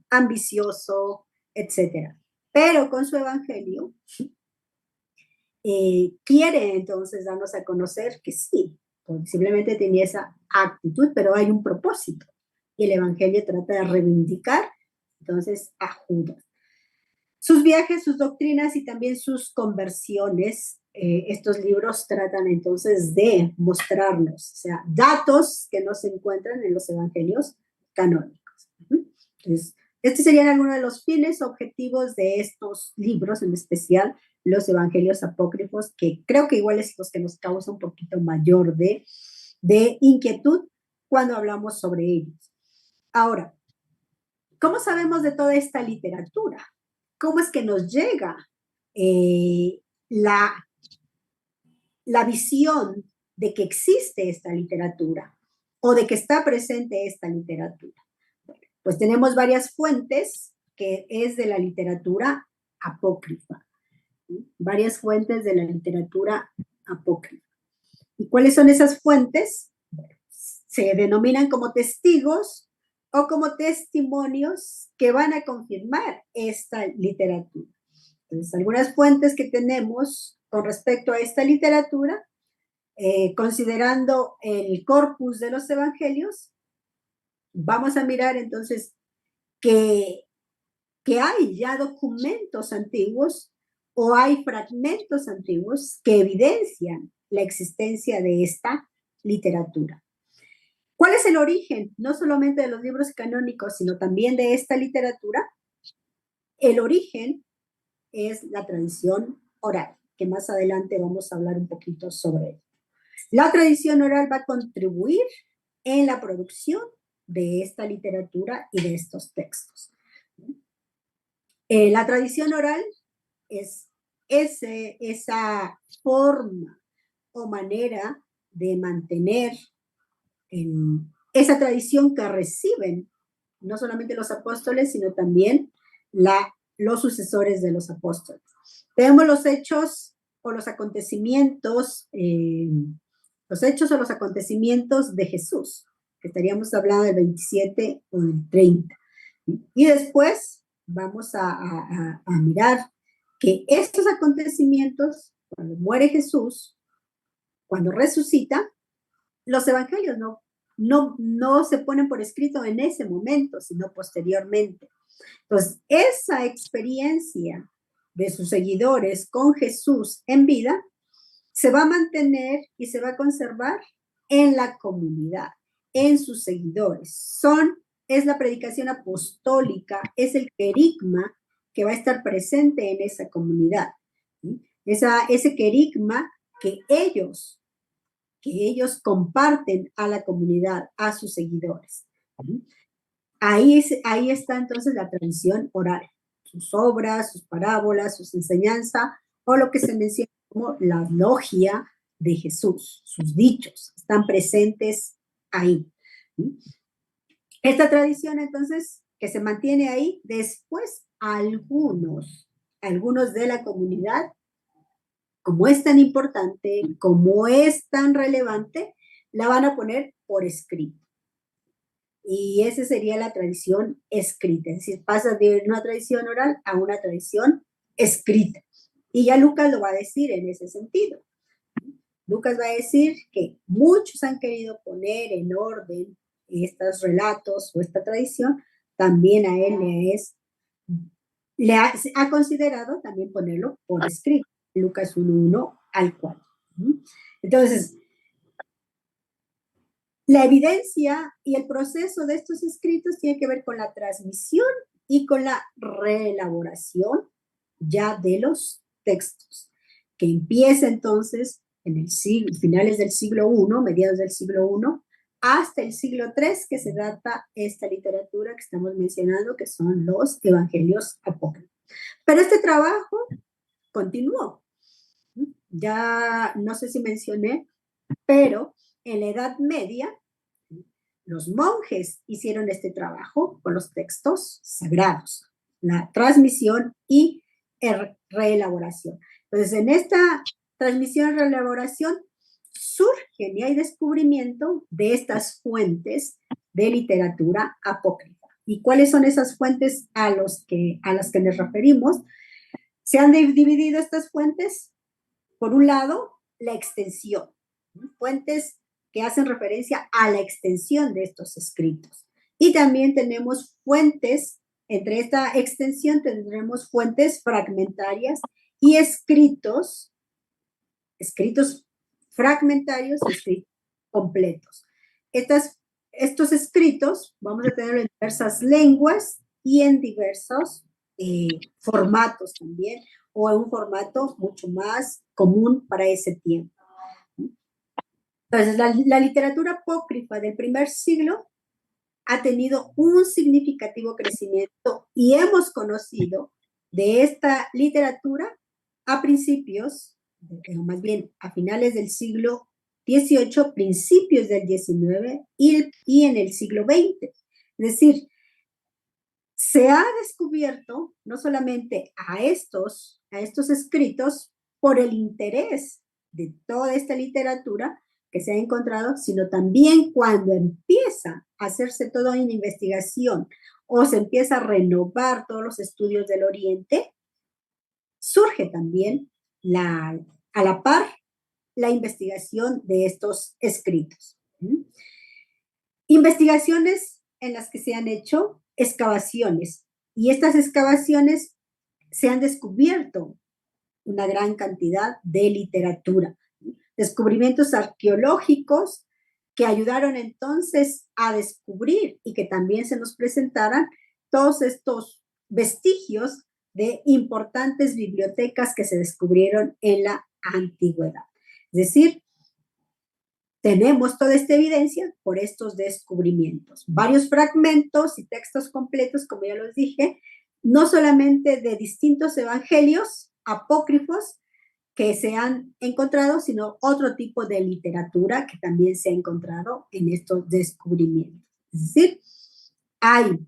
ambicioso, etc. Pero con su evangelio quiere entonces darnos a conocer que sí, posiblemente tenía esa actitud, pero hay un propósito. Y el evangelio trata de reivindicar entonces a Judas. sus viajes, sus doctrinas y también sus conversiones. Estos libros tratan entonces de mostrarnos, o sea, datos que no se encuentran en los evangelios canónicos. Entonces, estos serían algunos de los fines objetivos de estos libros, en especial los evangelios apócrifos, que creo que igual es los que nos causa un poquito mayor de inquietud cuando hablamos sobre ellos. Ahora, ¿cómo sabemos de toda esta literatura? ¿Cómo es que nos llega la visión de que existe esta literatura o de que está presente esta literatura? Pues tenemos varias fuentes que es de la literatura apócrifa, ¿sí? Varias fuentes de la literatura apócrifa. ¿Y cuáles son esas fuentes? Se denominan como testigos o como testimonios que van a confirmar esta literatura. Entonces, algunas fuentes que tenemos con respecto a esta literatura, considerando el corpus de los evangelios, vamos a mirar entonces que hay ya documentos antiguos o hay fragmentos antiguos que evidencian la existencia de esta literatura. ¿Cuál es el origen? No solamente de los libros canónicos, sino también de esta literatura. El origen es la tradición oral, que más adelante vamos a hablar un poquito sobre ello. La tradición oral va a contribuir en la producción de esta literatura y de estos textos. La tradición oral es esa forma o manera de mantener esa tradición que reciben no solamente los apóstoles, sino también los sucesores de los apóstoles. Tenemos los hechos o los acontecimientos, de Jesús, que estaríamos hablando del 27 o del 30. Y después vamos a mirar que estos acontecimientos, cuando muere Jesús, cuando resucita, los evangelios no se ponen por escrito en ese momento, sino posteriormente. Entonces, esa experiencia de sus seguidores con Jesús en vida se va a mantener y se va a conservar en la comunidad, en sus seguidores. Es la predicación apostólica, es el querigma que va a estar presente en esa comunidad. ¿Sí? Ese querigma que ellos comparten a la comunidad, a sus seguidores. Ahí está entonces la tradición oral, sus obras, sus parábolas, sus enseñanzas, o lo que se menciona como la logia de Jesús, sus dichos, están presentes ahí. Esta tradición entonces que se mantiene ahí, después algunos de la comunidad, como es tan importante, como es tan relevante, la van a poner por escrito. Y esa sería la tradición escrita, es decir, pasa de una tradición oral a una tradición escrita. Y ya Lucas lo va a decir en ese sentido. Lucas va a decir que muchos han querido poner en orden estos relatos o esta tradición, también a él ha considerado también ponerlo por escrito. Lucas 1:1 al 4. Entonces, la evidencia y el proceso de estos escritos tiene que ver con la transmisión y con la reelaboración ya de los textos, que empieza entonces en finales del siglo I, mediados del siglo I, hasta el siglo III, que se data esta literatura que estamos mencionando, que son los evangelios apócrifos. Pero este trabajo continuó. Ya no sé si mencioné, pero en la Edad Media, los monjes hicieron este trabajo con los textos sagrados, la transmisión y reelaboración. Entonces, en esta transmisión y reelaboración surgen y hay descubrimiento de estas fuentes de literatura apócrifa. ¿Y cuáles son esas fuentes a las que nos referimos? Se han dividido estas fuentes, por un lado, la extensión, fuentes que hacen referencia a la extensión de estos escritos. Y también tenemos fuentes entre esta extensión tendremos fuentes fragmentarias y escritos fragmentarios y escritos completos. Estos escritos vamos a tener en diversas lenguas y en diversos formatos también, o en un formato mucho más común para ese tiempo. Entonces, la literatura apócrifa del primer siglo ha tenido un significativo crecimiento y hemos conocido de esta literatura a principios, o más bien a finales del siglo XVIII, principios del XIX y en el siglo XX. Es decir, se ha descubierto no solamente a estos escritos por el interés de toda esta literatura que se ha encontrado, sino también cuando empieza a hacerse toda una investigación o se empieza a renovar todos los estudios del Oriente, surge también a la par la investigación de estos escritos. Investigaciones en las que se han hecho excavaciones, y estas excavaciones se han descubierto una gran cantidad de literatura, descubrimientos arqueológicos que ayudaron entonces a descubrir y que también se nos presentaran todos estos vestigios de importantes bibliotecas que se descubrieron en la antigüedad. Es decir, tenemos toda esta evidencia por estos descubrimientos. Varios fragmentos y textos completos, como ya los dije, no solamente de distintos evangelios apócrifos que se han encontrado, sino otro tipo de literatura que también se ha encontrado en estos descubrimientos. Es decir, hay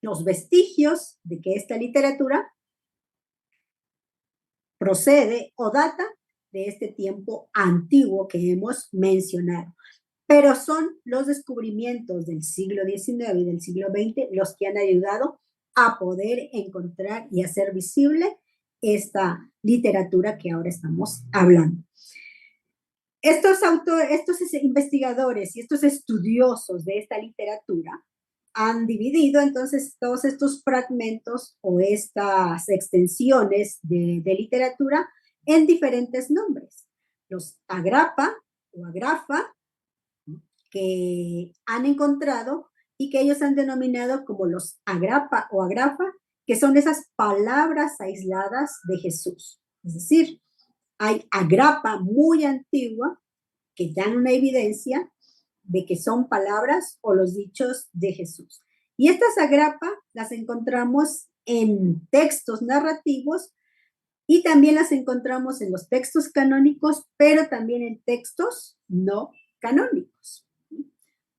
los vestigios de que esta literatura procede o data de este tiempo antiguo que hemos mencionado. Pero son los descubrimientos del siglo XIX y del siglo XX los que han ayudado a poder encontrar y hacer visible esta literatura que ahora estamos hablando. Estos investigadores y estos estudiosos de esta literatura han dividido entonces todos estos fragmentos o estas extensiones de literatura en diferentes nombres. Los agrapa o agrafa, que han encontrado y que ellos han denominado como los agrapa o agrafa, que son esas palabras aisladas de Jesús. Es decir, hay agrapa muy antigua que dan una evidencia de que son palabras o los dichos de Jesús. Y estas agrapa las encontramos en textos narrativos y también las encontramos en los textos canónicos, pero también en textos no canónicos.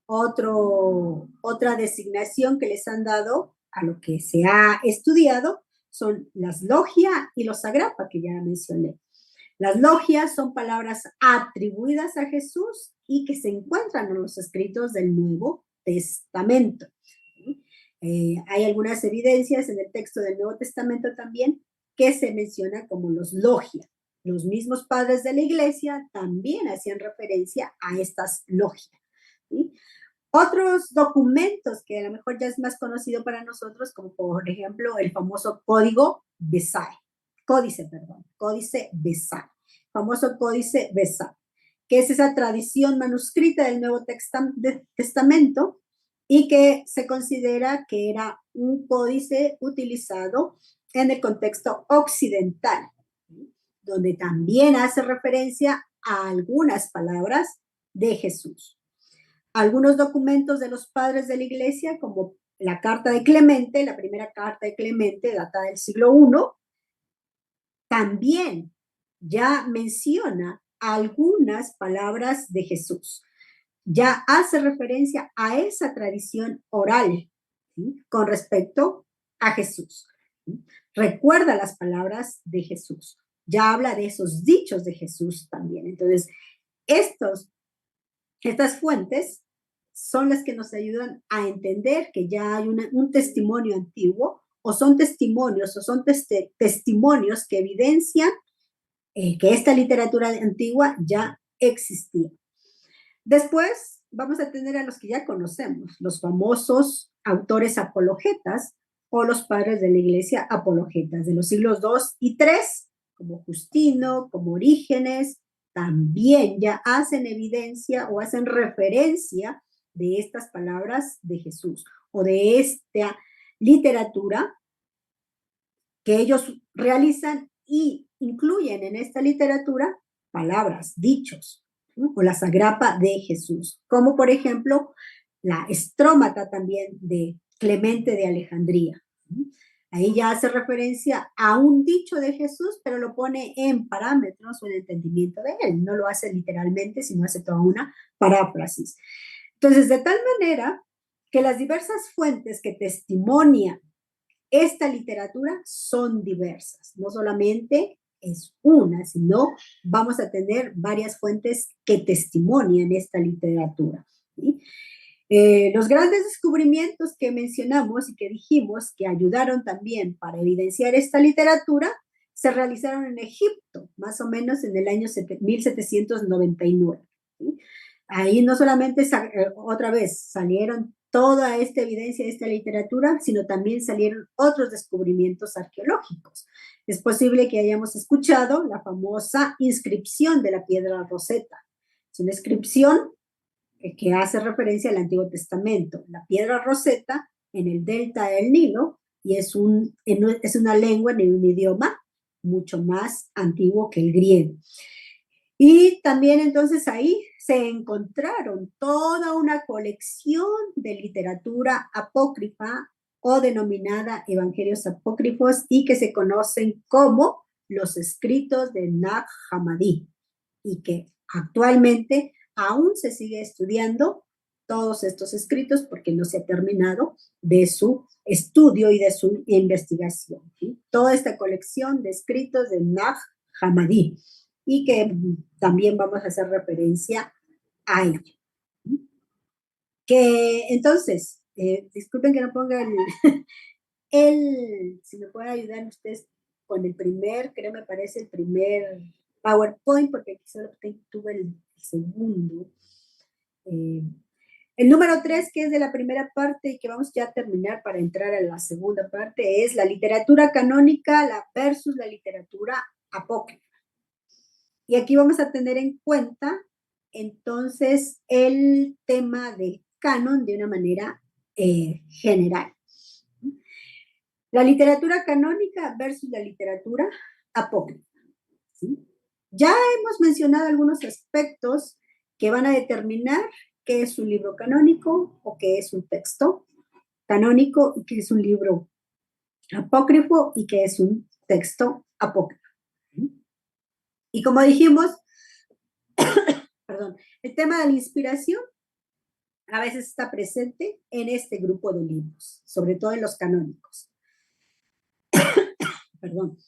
Otra designación que les han dado a lo que se ha estudiado son las logia y los agrapa, que ya mencioné. Las logias son palabras atribuidas a Jesús y que se encuentran en los escritos del Nuevo Testamento. Hay algunas evidencias en el texto del Nuevo Testamento también que se menciona como los logia. Los mismos padres de la iglesia también hacían referencia a estas logias. ¿Sí? Otros documentos que a lo mejor ya es más conocido para nosotros, como por ejemplo el famoso Códice Besae, famoso Códice Besae, que es esa tradición manuscrita del Nuevo Testamento y que se considera que era un códice utilizado en el contexto occidental, donde también hace referencia a algunas palabras de Jesús. Algunos documentos de los padres de la iglesia, como la carta de Clemente, la primera carta de Clemente, data del siglo I, también ya menciona algunas palabras de Jesús. Ya hace referencia a esa tradición oral, ¿sí?, con respecto a Jesús. ¿Sí? Recuerda las palabras de Jesús. Ya habla de esos dichos de Jesús también. Entonces, estas fuentes son las que nos ayudan a entender que ya hay un testimonio antiguo, o son testimonios que evidencian que esta literatura antigua ya existía. Después vamos a tener a los que ya conocemos, los famosos autores apologetas, o los padres de la iglesia apologetas de los siglos II y III, como Justino, como Orígenes, también ya hacen evidencia o hacen referencia de estas palabras de Jesús o de esta literatura que ellos realizan y incluyen en esta literatura palabras, dichos, ¿no? O la sagrapa de Jesús, como por ejemplo la estrómata también de Clemente de Alejandría. Ahí ya hace referencia a un dicho de Jesús, pero lo pone en parámetros o en entendimiento de él. No lo hace literalmente, sino hace toda una paráfrasis. Entonces, de tal manera que las diversas fuentes que testimonian esta literatura son diversas. No solamente es una, sino vamos a tener varias fuentes que testimonian esta literatura, ¿sí? Los grandes descubrimientos que mencionamos y que dijimos que ayudaron también para evidenciar esta literatura se realizaron en Egipto, más o menos en el año 1799. ¿Sí? Ahí no solamente, otra vez, salieron toda esta evidencia de esta literatura, sino también salieron otros descubrimientos arqueológicos. Es posible que hayamos escuchado la famosa inscripción de la piedra Rosetta. Es una inscripción que hace referencia al Antiguo Testamento. La piedra Rosetta en el delta del Nilo, y es una lengua en un idioma mucho más antiguo que el griego. Y también entonces ahí se encontraron toda una colección de literatura apócrifa o denominada evangelios apócrifos y que se conocen como los escritos de Nag Hammadi y que actualmente aún se sigue estudiando todos estos escritos porque no se ha terminado de su estudio y de su investigación. ¿Sí? Toda esta colección de escritos de Nag Hammadi y que también vamos a hacer referencia a ello. Que entonces, disculpen que no ponga si me pueden ayudar ustedes con el primer, creo me parece el primer PowerPoint, porque aquí solo tuve el segundo. El número 3, que es de la primera parte y que vamos ya a terminar para entrar a la segunda parte, es la literatura canónica versus la literatura apócrifa. Y aquí vamos a tener en cuenta entonces el tema del canon de una manera general. La literatura canónica versus la literatura apócrifa. ¿Sí? Ya hemos mencionado algunos aspectos que van a determinar qué es un libro canónico o qué es un texto canónico y qué es un libro apócrifo y qué es un texto apócrifo. Y como dijimos, perdón, el tema de la inspiración a veces está presente en este grupo de libros, sobre todo en los canónicos. Perdón.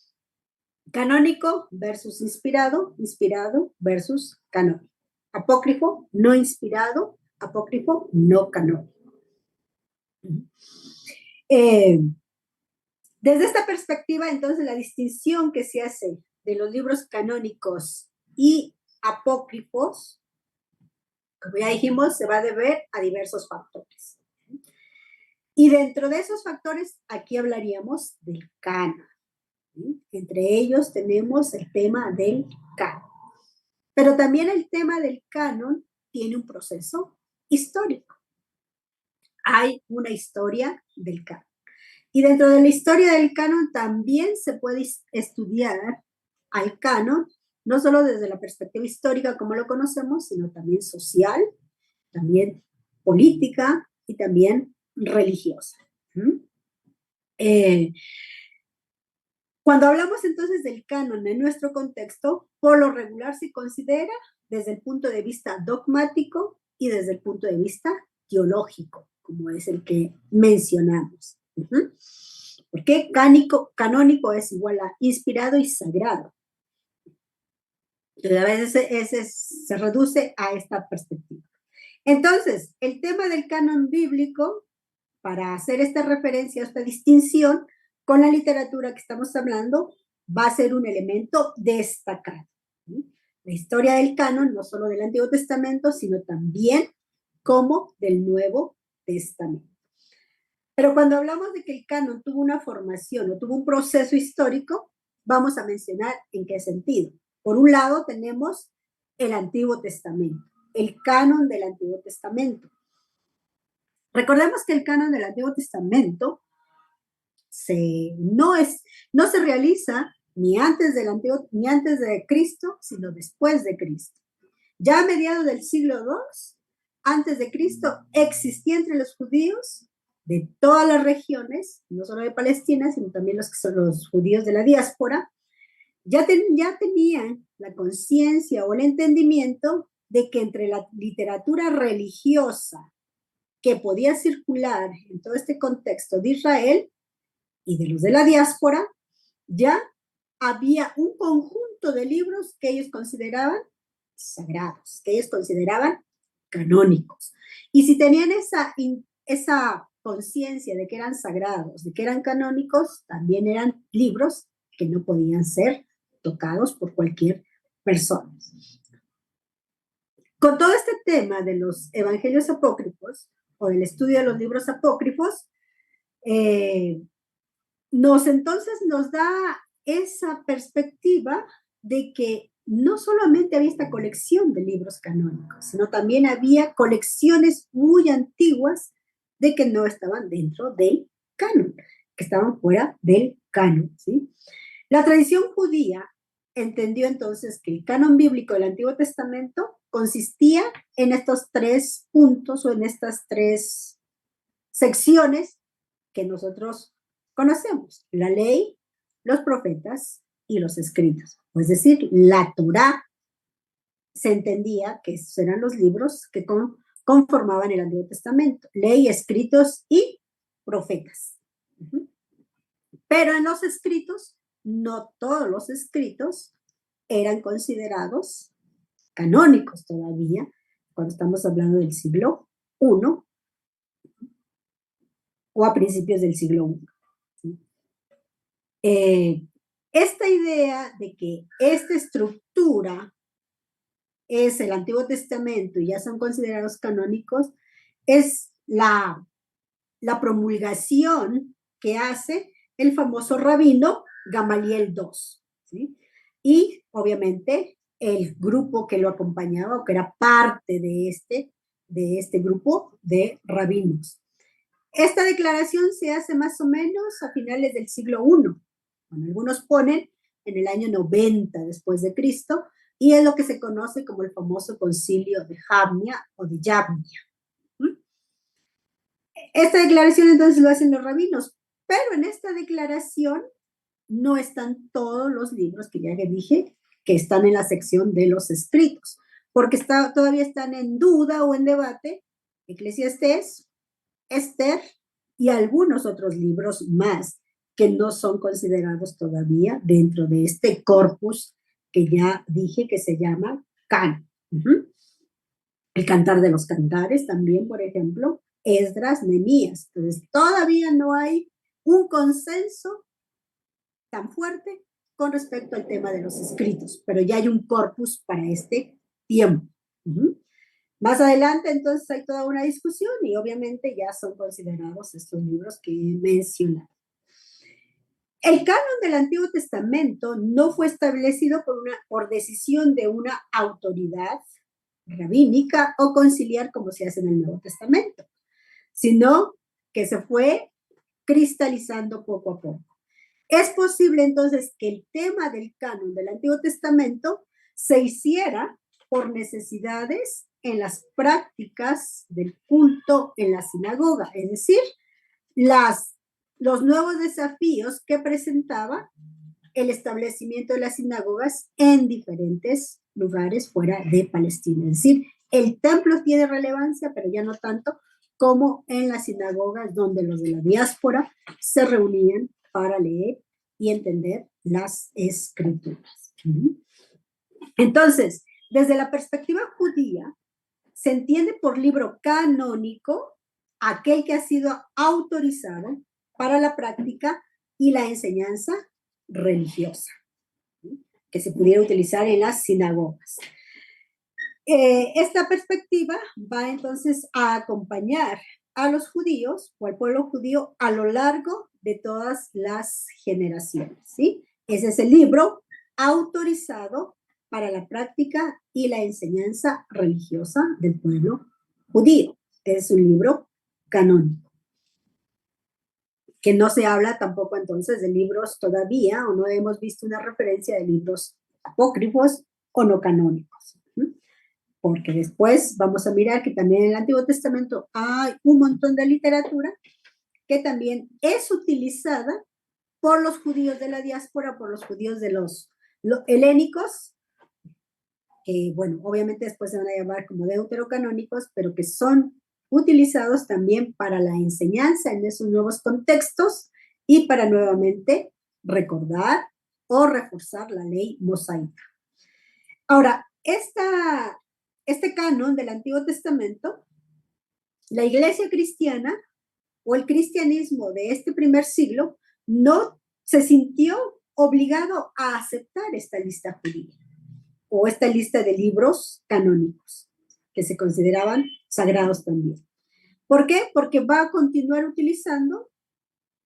Canónico versus inspirado, inspirado versus canónico. Apócrifo, no inspirado, apócrifo, no canónico. Desde esta perspectiva, entonces, la distinción que se hace de los libros canónicos y apócrifos, como ya dijimos, se va a deber a diversos factores. Y dentro de esos factores, aquí hablaríamos del canon. ¿Sí? Entre ellos tenemos el tema del canon. Pero también el tema del canon tiene un proceso histórico. Hay una historia del canon. Y dentro de la historia del canon también se puede estudiar al canon, no solo desde la perspectiva histórica como lo conocemos, sino también social, también política y también religiosa. Cuando hablamos entonces del canon en nuestro contexto, por lo regular se considera desde el punto de vista dogmático y desde el punto de vista teológico, como es el que mencionamos. Porque canónico es igual a inspirado y sagrado. Entonces, a veces se reduce a esta perspectiva. Entonces, el tema del canon bíblico, para hacer esta referencia, esta distinción con la literatura que estamos hablando, va a ser un elemento destacado. ¿Sí? La historia del canon, no solo del Antiguo Testamento, sino también como del Nuevo Testamento. Pero cuando hablamos de que el canon tuvo una formación o tuvo un proceso histórico, vamos a mencionar en qué sentido. Por un lado tenemos el Antiguo Testamento, el canon del Antiguo Testamento. Recordemos que el canon del Antiguo Testamento no se realiza ni antes ni antes de Cristo, sino después de Cristo. Ya a mediados del siglo II, antes de Cristo, existía entre los judíos de todas las regiones, no solo de Palestina, sino también los que son los judíos de la diáspora, ya tenían la conciencia o el entendimiento de que entre la literatura religiosa que podía circular en todo este contexto de Israel y de los de la diáspora, ya había un conjunto de libros que ellos consideraban sagrados, que ellos consideraban canónicos. Y si tenían esa conciencia de que eran sagrados, de que eran canónicos, también eran libros que no podían ser tocados por cualquier persona. Con todo este tema de los evangelios apócrifos o del estudio de los libros apócrifos, nos da esa perspectiva de que no solamente había esta colección de libros canónicos, sino también había colecciones muy antiguas de que no estaban dentro del canon, que estaban fuera del canon, ¿sí? La tradición judía entendió entonces que el canon bíblico del Antiguo Testamento consistía en estos 3 puntos o en estas 3 secciones que nosotros conocemos: la ley, los profetas y los escritos. Es decir, la Torá se entendía que esos eran los libros que conformaban el Antiguo Testamento: ley, escritos y profetas. Pero en los escritos, no todos los escritos eran considerados canónicos todavía, cuando estamos hablando del siglo I o a principios del siglo I. Esta idea de que esta estructura es el Antiguo Testamento y ya son considerados canónicos es la promulgación que hace el famoso rabino Gamaliel II, ¿sí? Y obviamente el grupo que lo acompañaba o que era parte de este grupo de rabinos. Esta declaración se hace más o menos a finales del siglo I. Bueno, algunos ponen en el año 90 después de Cristo, y es lo que se conoce como el famoso concilio de Jamnia o de Yavnia. Esta declaración entonces lo hacen los rabinos, pero en esta declaración no están todos los libros que ya les dije que están en la sección de los escritos, porque todavía están en duda o en debate Eclesiastés, Esther y algunos otros libros más que no son considerados todavía dentro de este corpus que ya dije que se llama canon. El Cantar de los Cantares también, por ejemplo, Esdras, Nehemías. Entonces, todavía no hay un consenso tan fuerte con respecto al tema de los escritos, pero ya hay un corpus para este tiempo. Más adelante, entonces, hay toda una discusión y obviamente ya son considerados estos libros que he mencionado. El canon del Antiguo Testamento no fue establecido por decisión de una autoridad rabínica o conciliar como se hace en el Nuevo Testamento, sino que se fue cristalizando poco a poco. Es posible entonces que el tema del canon del Antiguo Testamento se hiciera por necesidades en las prácticas del culto en la sinagoga, es decir, los nuevos desafíos que presentaba el establecimiento de las sinagogas en diferentes lugares fuera de Palestina. Es decir, el templo tiene relevancia, pero ya no tanto como en las sinagogas donde los de la diáspora se reunían para leer y entender las escrituras. Entonces, desde la perspectiva judía, se entiende por libro canónico aquel que ha sido autorizado para la práctica y la enseñanza religiosa, que se pudiera utilizar en las sinagogas. Esta perspectiva va entonces a acompañar a los judíos o al pueblo judío a lo largo de todas las generaciones, ¿sí? Ese es el libro autorizado para la práctica y la enseñanza religiosa del pueblo judío. Es un libro canónico. Que no se habla tampoco entonces de libros todavía, o no hemos visto una referencia de libros apócrifos o no canónicos. Porque después vamos a mirar que también en el Antiguo Testamento hay un montón de literatura que también es utilizada por los judíos de la diáspora, por los judíos de los helénicos, que bueno, obviamente después se van a llamar como deuterocanónicos, pero que son utilizados también para la enseñanza en esos nuevos contextos y para nuevamente recordar o reforzar la ley mosaica. Ahora, este canon del Antiguo Testamento, la iglesia cristiana o el cristianismo de este primer siglo no se sintió obligado a aceptar esta lista judía o esta lista de libros canónicos que se consideraban sagrados también. ¿Por qué? Porque va a continuar utilizando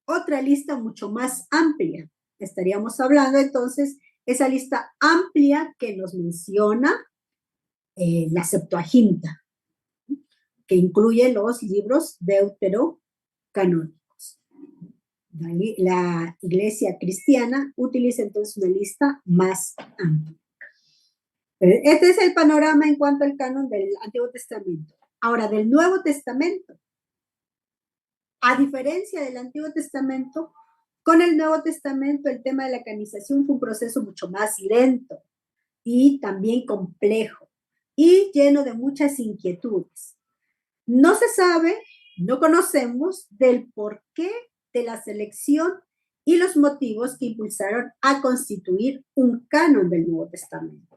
otra lista mucho más amplia. Estaríamos hablando entonces esa lista amplia que nos menciona la Septuaginta, que incluye los libros deuterocanónicos. La iglesia cristiana utiliza entonces una lista más amplia. Este es el panorama en cuanto al canon del Antiguo Testamento. Ahora, del Nuevo Testamento. A diferencia del Antiguo Testamento, con el Nuevo Testamento el tema de la canonización fue un proceso mucho más lento y también complejo y lleno de muchas inquietudes. No se sabe, no conocemos del porqué de la selección y los motivos que impulsaron a constituir un canon del Nuevo Testamento,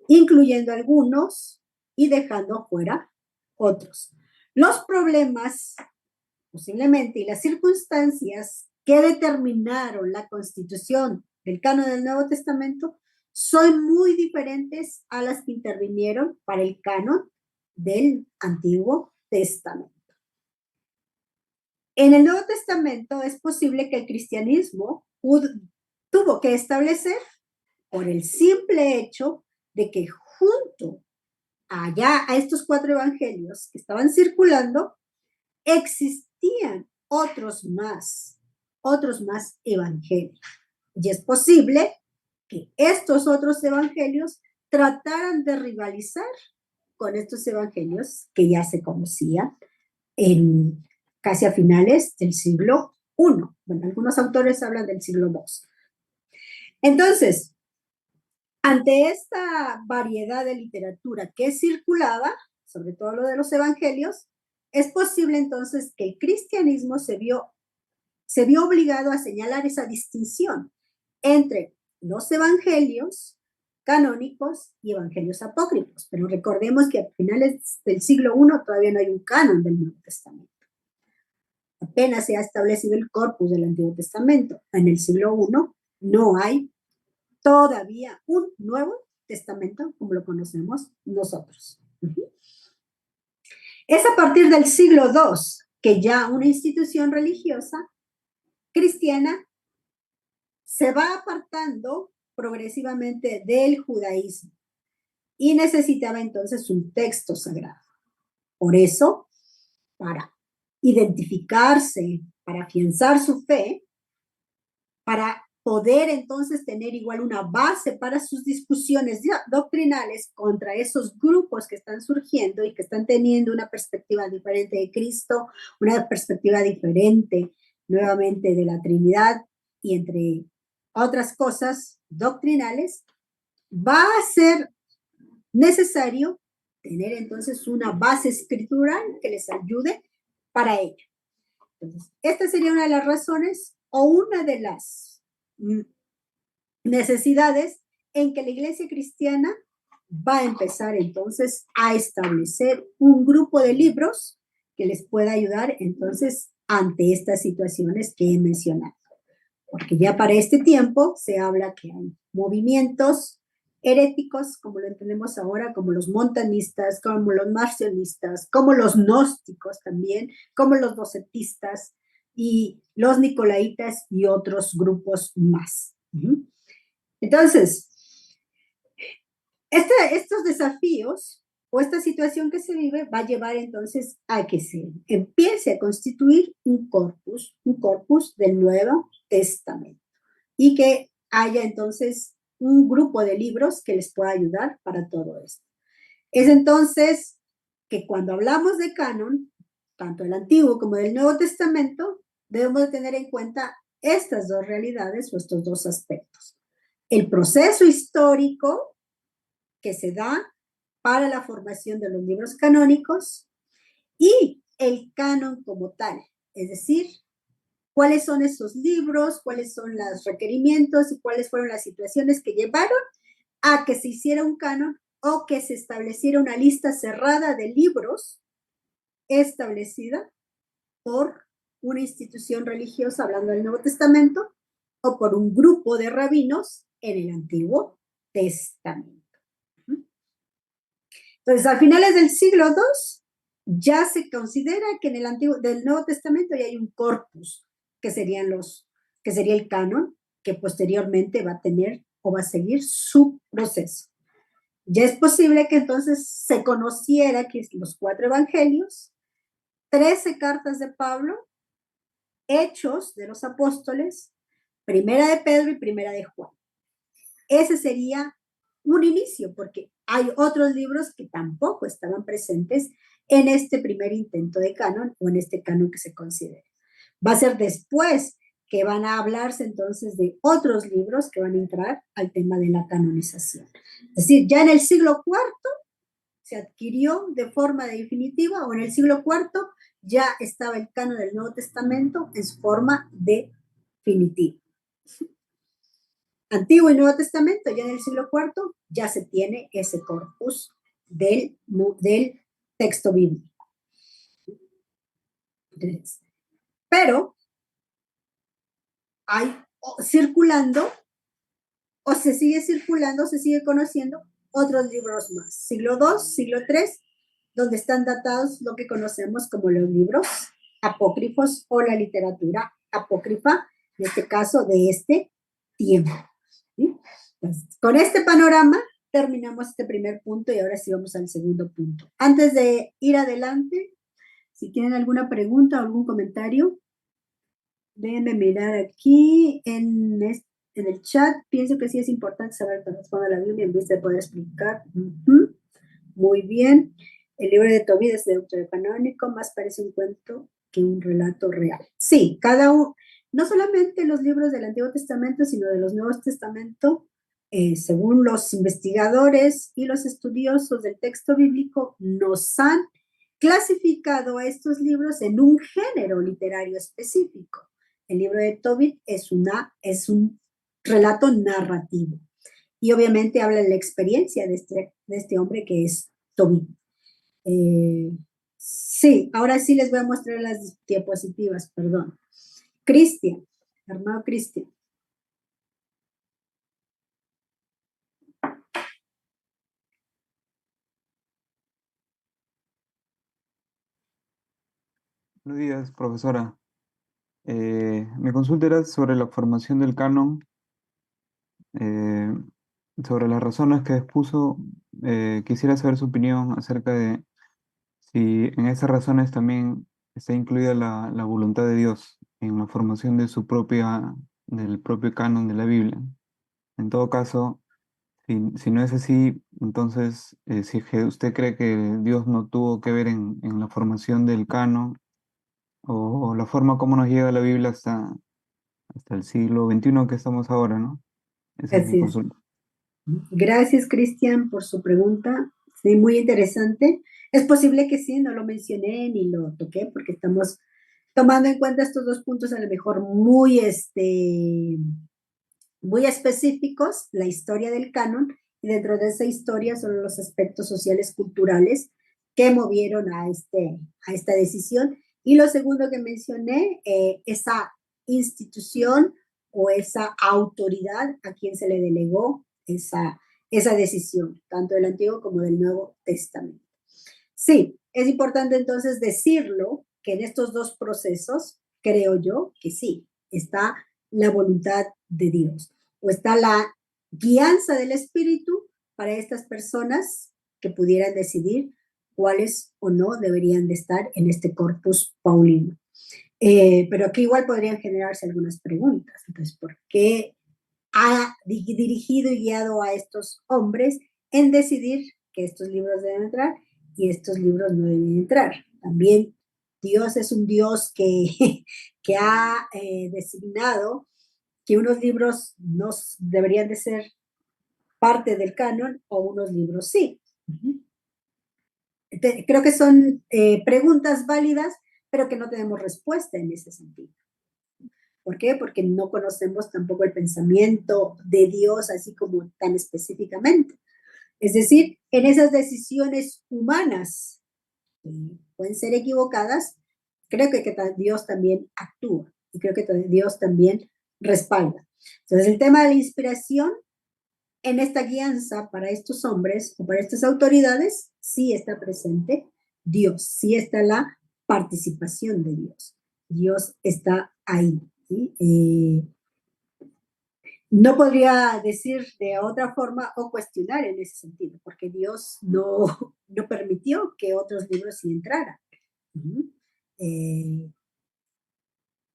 incluyendo algunos y dejando fuera otros. Los problemas, posiblemente, y las circunstancias que determinaron la constitución del canon del Nuevo Testamento son muy diferentes a las que intervinieron para el canon del Antiguo Testamento. En el Nuevo Testamento es posible que el cristianismo tuvo que establecer, por el simple hecho de que junto allá a estos 4 evangelios que estaban circulando, existían otros más evangelios. Y es posible que estos otros evangelios trataran de rivalizar con estos evangelios que ya se conocían casi a finales del siglo I. Bueno, algunos autores hablan del siglo II. Entonces, ante esta variedad de literatura que circulaba, sobre todo lo de los evangelios, es posible entonces que el cristianismo se vio obligado a señalar esa distinción entre los evangelios canónicos y evangelios apócrifos. Pero recordemos que a finales del siglo I todavía no hay un canon del Nuevo Testamento. Apenas se ha establecido el corpus del Antiguo Testamento. En el siglo I no hay todavía un Nuevo Testamento como lo conocemos nosotros. Es a partir del siglo II que ya una institución religiosa cristiana se va apartando progresivamente del judaísmo y necesitaba entonces un texto sagrado. Por eso, para identificarse, para afianzar su fe, para poder entonces tener igual una base para sus discusiones doctrinales contra esos grupos que están surgiendo y que están teniendo una perspectiva diferente de Cristo, una perspectiva diferente nuevamente de la Trinidad y entre otras cosas doctrinales, va a ser necesario tener entonces una base escritural que les ayude para ello. Entonces, esta sería una de las razones o una de las necesidades en que la iglesia cristiana va a empezar entonces a establecer un grupo de libros que les pueda ayudar entonces ante estas situaciones que he mencionado. Porque ya para este tiempo se habla que hay movimientos heréticos, como lo entendemos ahora, como los montanistas, como los marcionistas, como los gnósticos también, como los docetistas y los nicolaitas y otros grupos más. Entonces, estos desafíos o esta situación que se vive va a llevar entonces a que se empiece a constituir un corpus del Nuevo Testamento y que haya entonces un grupo de libros que les pueda ayudar para todo esto. Es entonces que cuando hablamos de canon, tanto del Antiguo como del Nuevo Testamento, debemos de tener en cuenta estas dos realidades o estos dos aspectos. El proceso histórico que se da para la formación de los libros canónicos y el canon como tal, es decir, cuáles son esos libros, cuáles son los requerimientos y cuáles fueron las situaciones que llevaron a que se hiciera un canon o que se estableciera una lista cerrada de libros establecida por una institución religiosa, hablando del Nuevo Testamento, o por un grupo de rabinos en el Antiguo Testamento. Entonces, a finales del siglo II, ya se considera que en el del Nuevo Testamento ya hay un corpus, que sería el canon, que posteriormente va a tener o va a seguir su proceso. Ya es posible que entonces se conociera que los 4 evangelios, 13 cartas de Pablo, Hechos de los Apóstoles, Primera de Pedro y Primera de Juan. Ese sería un inicio, porque hay otros libros que tampoco estaban presentes en este primer intento de canon o en este canon que se considera. Va a ser después que van a hablarse entonces de otros libros que van a entrar al tema de la canonización. Es decir, ya en el siglo IV se adquirió de forma definitiva, o en el siglo IV ya estaba el canon del Nuevo Testamento en su forma definitiva. Antiguo y Nuevo Testamento, ya en el siglo IV, ya se tiene ese corpus del texto bíblico. Pero hay circulando, o se sigue circulando, se sigue conociendo otros libros más. Siglo II, siglo III, donde están datados lo que conocemos como los libros apócrifos o la literatura apócrifa, en este caso de este tiempo. ¿Sí? Entonces, con este panorama terminamos este primer punto y ahora sí vamos al segundo punto. Antes de ir adelante, si tienen alguna pregunta o algún comentario, déjenme mirar aquí en el chat. Pienso que sí es importante saber cómo responde la Biblia en vez de poder explicar. Muy bien. El libro de Tobit es deuterocanónico, más parece un cuento que un relato real. Sí, cada uno, no solamente los libros del Antiguo Testamento, sino de los Nuevos Testamentos, según los investigadores y los estudiosos del texto bíblico, nos han clasificado a estos libros en un género literario específico. El libro de Tobit es un relato narrativo y obviamente habla de la experiencia de este hombre que es Tobit. Sí, ahora sí les voy a mostrar las diapositivas, perdón. Cristian, hermano Cristian. Buenos días, profesora. Mi consulta era sobre la formación del canon, sobre las razones que expuso. Quisiera saber su opinión acerca de si en esas razones también está incluida la voluntad de Dios en la formación de del propio canon de la Biblia. En todo caso, si no es así, entonces, si es que usted cree que Dios no tuvo que ver en la formación del canon, o la forma como nos llega la Biblia hasta el siglo XXI que estamos ahora, ¿no? Esa es mi Así es. consulta. Gracias, Cristian, por su pregunta. Sí, muy interesante. Es posible que sí, no lo mencioné ni lo toqué porque estamos tomando en cuenta estos dos puntos a lo mejor muy específicos, la historia del canon, y dentro de esa historia son los aspectos sociales culturales que movieron a esta decisión. Y lo segundo que mencioné, esa institución o esa autoridad a quien se le delegó esa decisión, tanto del Antiguo como del Nuevo Testamento. Sí, es importante entonces decirlo, que en estos dos procesos, creo yo que sí, está la voluntad de Dios, o está la guianza del Espíritu para estas personas que pudieran decidir cuáles o no deberían de estar en este corpus paulino. Pero aquí igual podrían generarse algunas preguntas. Entonces, ¿por qué ha dirigido y guiado a estos hombres en decidir que estos libros deben entrar y estos libros no deben entrar? También Dios es un Dios que ha designado que unos libros no deberían de ser parte del canon o unos libros sí. Creo que son preguntas válidas, pero que no tenemos respuesta en ese sentido. ¿Por qué? Porque no conocemos tampoco el pensamiento de Dios así como tan específicamente. Es decir, en esas decisiones humanas, que pueden ser equivocadas, creo que Dios también actúa y creo que Dios también respalda. Entonces, el tema de la inspiración en esta guianza para estos hombres o para estas autoridades, sí está presente Dios, sí está la participación de Dios. Dios está ahí. ¿Sí? No podría decir de otra forma o cuestionar en ese sentido, porque Dios no permitió que otros libros sí entraran.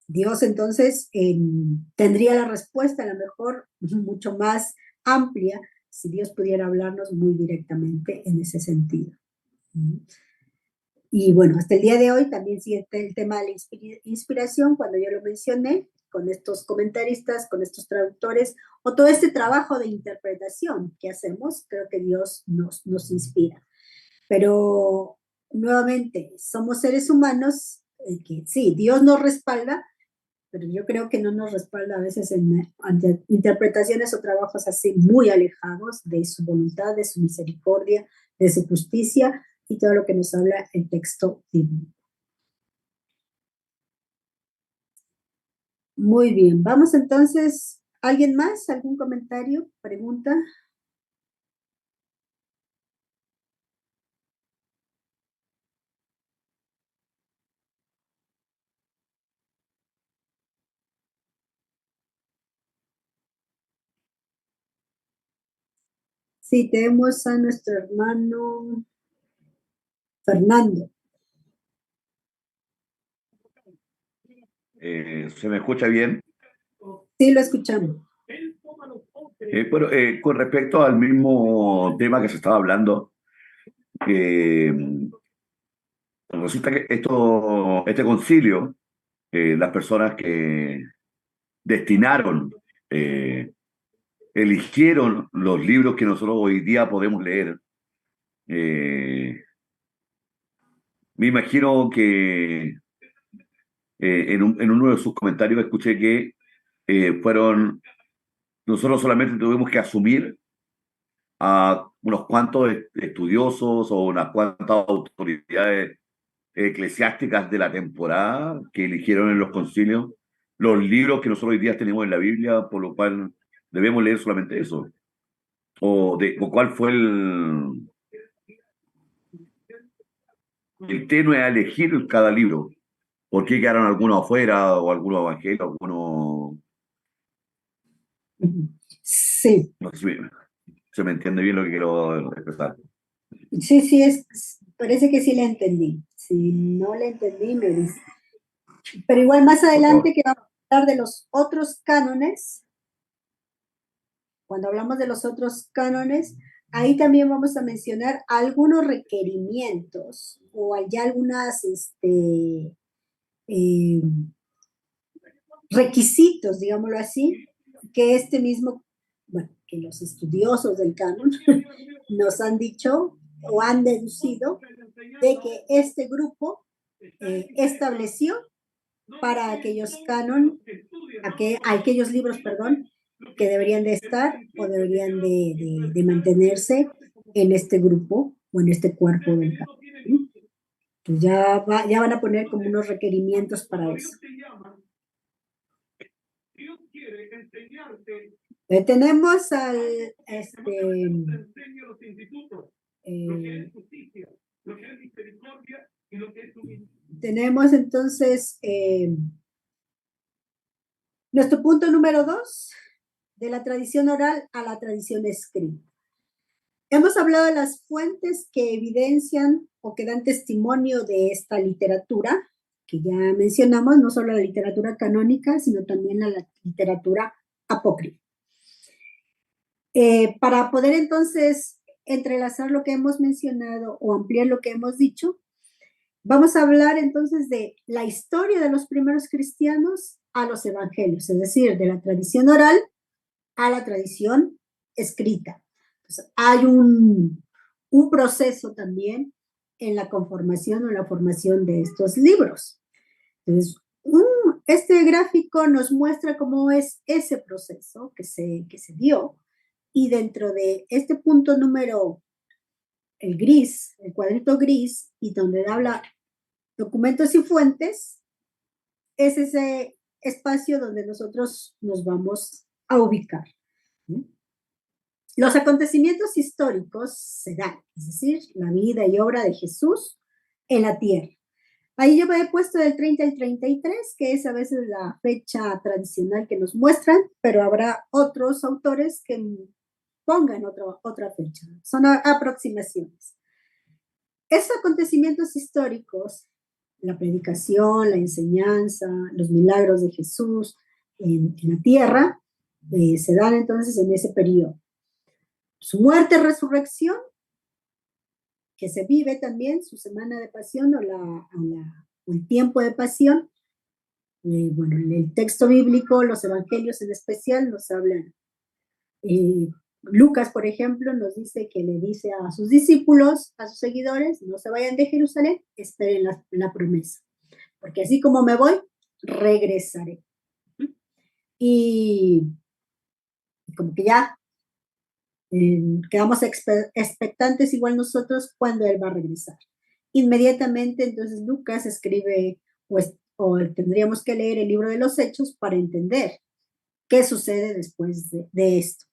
Dios entonces tendría la respuesta a lo mejor mucho más amplia si Dios pudiera hablarnos muy directamente en ese sentido. Y bueno, hasta el día de hoy también sigue el tema de la inspiración, cuando yo lo mencioné, con estos comentaristas, con estos traductores, o todo este trabajo de interpretación que hacemos, creo que Dios nos inspira. Pero nuevamente, somos seres humanos que sí, Dios nos respalda, pero yo creo que no nos respalda a veces en interpretaciones o trabajos así muy alejados de su voluntad, de su misericordia, de su justicia y todo lo que nos habla el texto divino. Muy bien, vamos entonces, ¿alguien más? ¿Algún comentario? ¿Pregunta? Sí, tenemos a nuestro hermano Fernando. ¿Se me escucha bien? Sí, lo escuchamos. Bueno, con respecto al mismo tema que se estaba hablando, resulta que este concilio, las personas que destinaron, eligieron los libros que nosotros hoy día podemos leer, me imagino que en uno de sus comentarios escuché que nosotros solamente tuvimos que asumir a unos cuantos estudiosos o unas cuantas autoridades eclesiásticas de la temporada que eligieron en los concilios los libros que nosotros hoy día tenemos en la Biblia, por lo cual debemos leer solamente eso. O cuál fue el tenue a elegir cada libro. ¿Por qué quedaron algunos afuera o algunos evangelios, algunos... Sí. No sé si se me entiende bien lo que quiero expresar. Sí, parece que sí le entendí. Si no le entendí, me dice. Pero igual más adelante que vamos a hablar de los otros cánones, cuando hablamos de los otros cánones, ahí también vamos a mencionar algunos requerimientos o ya algunas requisitos, digámoslo así, que este mismo, bueno, que los estudiosos del canon nos han dicho o han deducido de que este grupo estableció para aquellos aquellos libros, perdón, que deberían de estar o deberían de mantenerse en este grupo o en este cuerpo del canon. Pues ya van a poner como unos requerimientos para eso. Tenemos al, tenemos entonces nuestro punto número 2, de la tradición oral a la tradición escrita. Hemos hablado de las fuentes que evidencian o que dan testimonio de esta literatura, que ya mencionamos, no solo la literatura canónica, sino también la literatura apócrifa. Para poder entonces entrelazar lo que hemos mencionado o ampliar lo que hemos dicho, vamos a hablar entonces de la historia de los primeros cristianos a los evangelios, es decir, de la tradición oral a la tradición escrita. Entonces, hay un proceso también en la conformación o la formación de estos libros. Entonces, este gráfico nos muestra cómo es ese proceso que se dio, y dentro de este punto número, el gris, el cuadrito gris, y donde habla documentos y fuentes, es ese espacio donde nosotros nos vamos a ubicar. Los acontecimientos históricos se dan, es decir, la vida y obra de Jesús en la tierra. Ahí yo me he puesto del 30 al 33, que es a veces la fecha tradicional que nos muestran, pero habrá otros autores que pongan otra fecha. Son aproximaciones. Esos acontecimientos históricos, la predicación, la enseñanza, los milagros de Jesús en la tierra, se dan entonces en ese periodo. Su muerte, resurrección, que se vive también, su semana de pasión o el tiempo de pasión. Bueno, el texto bíblico, los evangelios en especial, nos hablan. Lucas, por ejemplo, nos dice que le dice a sus discípulos, a sus seguidores, no se vayan de Jerusalén, esperen la promesa, porque así como me voy, regresaré. Y como que ya quedamos expectantes igual nosotros cuando él va a regresar. Inmediatamente entonces Lucas escribe, o tendríamos que leer el libro de los Hechos para entender qué sucede después de esto.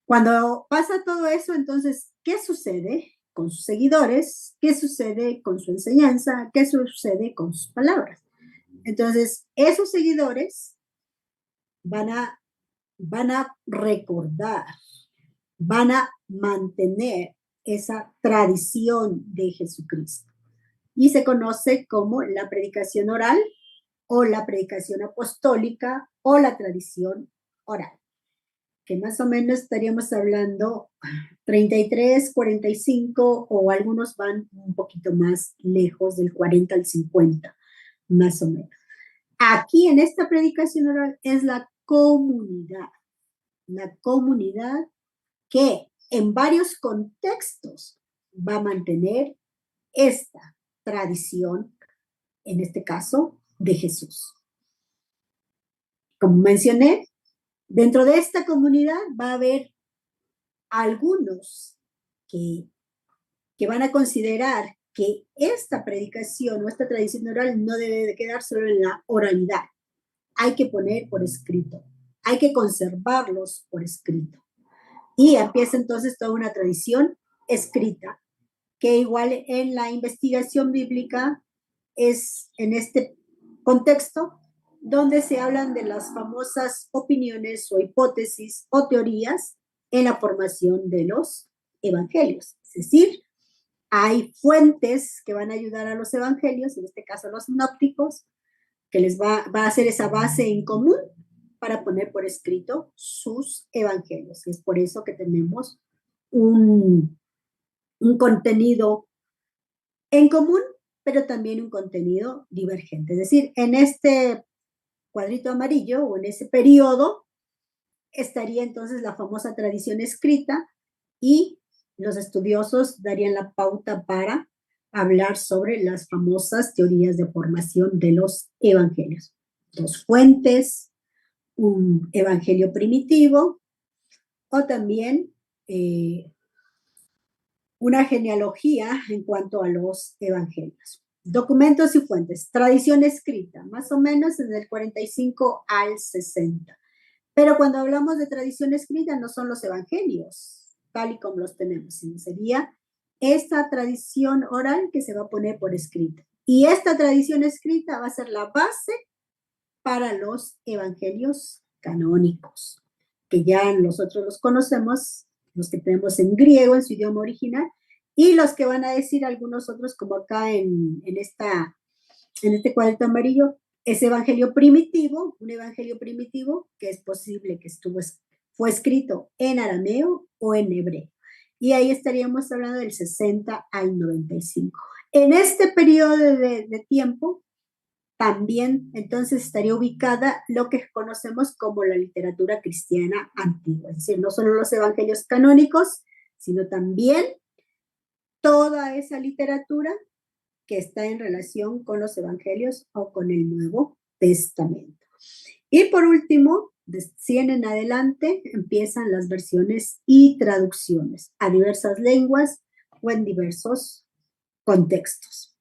Cuando pasa todo eso, entonces, ¿qué sucede con sus seguidores? ¿Qué sucede con su enseñanza? ¿Qué sucede con sus palabras? Entonces, esos seguidores van a recordar, van a mantener esa tradición de Jesucristo. Y se conoce como la predicación oral o la predicación apostólica o la tradición oral, que más o menos estaríamos hablando 33, 45, o algunos van un poquito más lejos del 40 al 50, más o menos. Aquí en esta predicación oral es la comunidad que en varios contextos va a mantener esta tradición, en este caso, de Jesús. Como mencioné, dentro de esta comunidad va a haber algunos que van a considerar que esta predicación o esta tradición oral no debe de quedar solo en la oralidad. Hay que poner por escrito, hay que conservarlos por escrito. Y empieza entonces toda una tradición escrita, que igual en la investigación bíblica es en este contexto donde se hablan de las famosas opiniones o hipótesis o teorías en la formación de los evangelios. Es decir, hay fuentes que van a ayudar a los evangelios, en este caso los sinópticos, que les va a hacer esa base en común para poner por escrito sus evangelios. Y es por eso que tenemos un contenido en común, pero también un contenido divergente. Es decir, en este cuadrito amarillo o en ese periodo estaría entonces la famosa tradición escrita, y los estudiosos darían la pauta para hablar sobre las famosas teorías de formación de los evangelios. Dos fuentes, un evangelio primitivo, o también una genealogía en cuanto a los evangelios. documentos y fuentes, tradición escrita, más o menos en el 45 al 60. Pero cuando hablamos de tradición escrita, no son los evangelios, tal y como los tenemos, sino sería esta tradición oral que se va a poner por escrito. Y esta tradición escrita va a ser la base para los evangelios canónicos, que ya nosotros los conocemos, los que tenemos en griego, en su idioma original, y los que van a decir algunos otros, como acá en este cuadrito amarillo, es evangelio primitivo, un evangelio primitivo que es posible que fue escrito en arameo o en hebreo. Y ahí estaríamos hablando del 60 al 95. En este periodo de tiempo, también entonces estaría ubicada lo que conocemos como la literatura cristiana antigua, es decir, no solo los evangelios canónicos, sino también toda esa literatura que está en relación con los evangelios o con el Nuevo Testamento. Y por último, de 100 en adelante, empiezan las versiones y traducciones a diversas lenguas o en diversos contextos.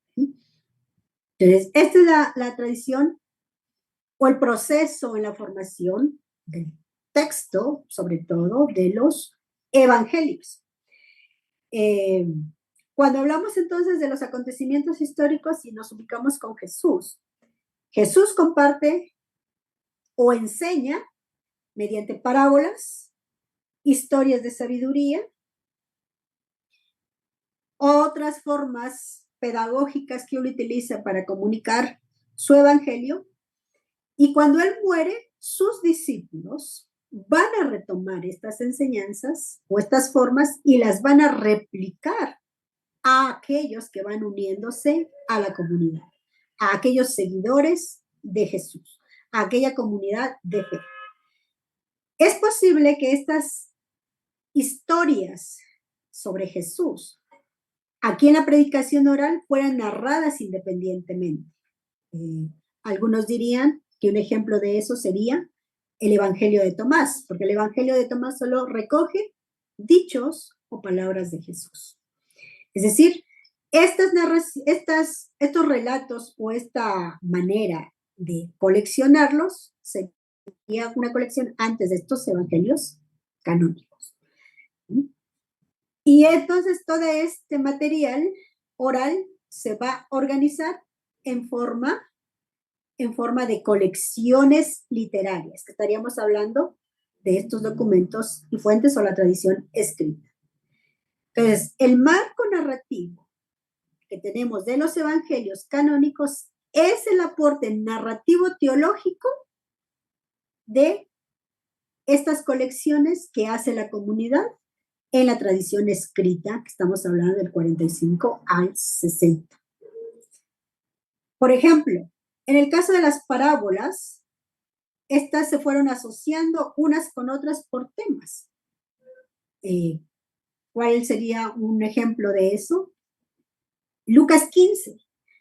Entonces, esta es la tradición o el proceso en la formación del texto, sobre todo de los evangelios. Cuando hablamos entonces de los acontecimientos históricos y nos ubicamos con Jesús, Jesús comparte o enseña mediante parábolas, historias de sabiduría, otras formas pedagógicas que él utiliza para comunicar su evangelio, y cuando él muere, sus discípulos van a retomar estas enseñanzas o estas formas y las van a replicar a aquellos que van uniéndose a la comunidad, a aquellos seguidores de Jesús, a aquella comunidad de fe. Es posible que estas historias sobre Jesús aquí en la predicación oral fueran narradas independientemente. Algunos dirían que un ejemplo de eso sería el Evangelio de Tomás, porque el Evangelio de Tomás solo recoge dichos o palabras de Jesús. Es decir, estos relatos o esta manera de coleccionarlos sería una colección antes de estos evangelios canónicos. Y entonces todo este material oral se va a organizar en forma de colecciones literarias, que estaríamos hablando de estos documentos y fuentes o la tradición escrita. Entonces, el marco narrativo que tenemos de los evangelios canónicos es el aporte narrativo teológico de estas colecciones que hace la comunidad en la tradición escrita, que estamos hablando del 45 al 60. Por ejemplo, en el caso de las parábolas, estas se fueron asociando unas con otras por temas. ¿Cuál sería un ejemplo de eso? Lucas 15.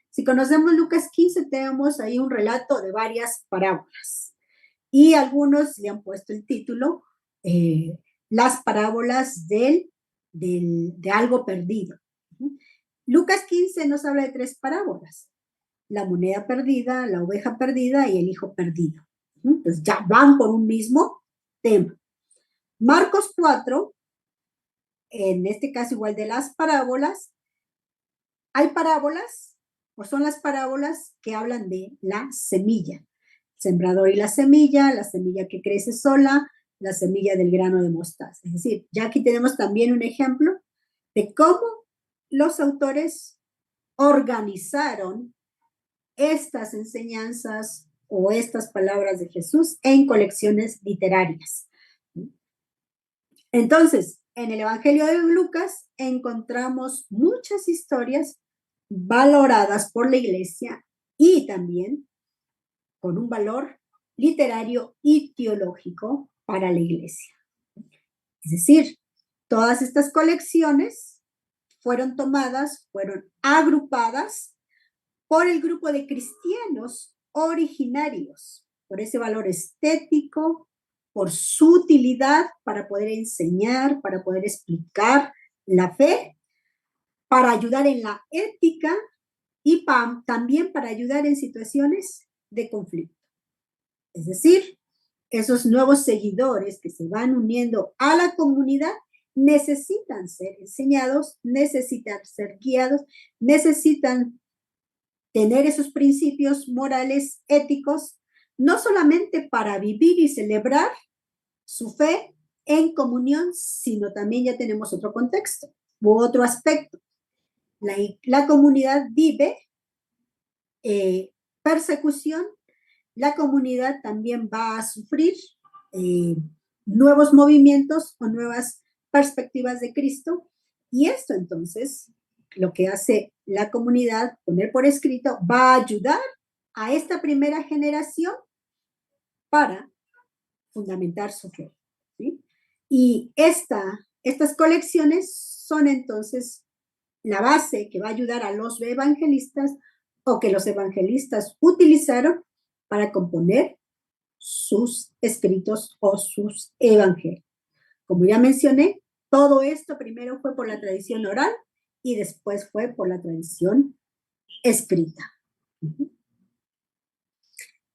Si conocemos Lucas 15, tenemos ahí un relato de varias parábolas. Y algunos le han puesto el título, las parábolas de algo perdido. Lucas 15 nos habla de 3 parábolas: la moneda perdida, la oveja perdida y el hijo perdido. Entonces ya van por un mismo tema. Marcos 4, en este caso igual de las parábolas, hay parábolas, o son las parábolas que hablan de la semilla. El sembrador y la semilla que crece sola, la semilla del grano de mostaza. Es decir, ya aquí tenemos también un ejemplo de cómo los autores organizaron estas enseñanzas o estas palabras de Jesús en colecciones literarias. Entonces, en el Evangelio de Lucas encontramos muchas historias valoradas por la Iglesia y también con un valor literario y teológico para la Iglesia. Es decir, todas estas colecciones fueron tomadas, fueron agrupadas por el grupo de cristianos originarios, por ese valor estético, por su utilidad para poder enseñar, para poder explicar la fe, para ayudar en la ética y también para ayudar en situaciones de conflicto. Es decir, esos nuevos seguidores que se van uniendo a la comunidad necesitan ser enseñados, necesitan ser guiados, necesitan tener esos principios morales, éticos, no solamente para vivir y celebrar su fe en comunión, sino también ya tenemos otro contexto u otro aspecto. La comunidad vive persecución, la comunidad también va a sufrir nuevos movimientos o nuevas perspectivas de Cristo, y esto entonces, lo que hace la comunidad, poner por escrito, va a ayudar a esta primera generación para fundamentar su fe, ¿sí? Y estas colecciones son entonces la base que va a ayudar a los evangelistas o que los evangelistas utilizaron para componer sus escritos o sus evangelios. Como ya mencioné, todo esto primero fue por la tradición oral y después fue por la tradición escrita.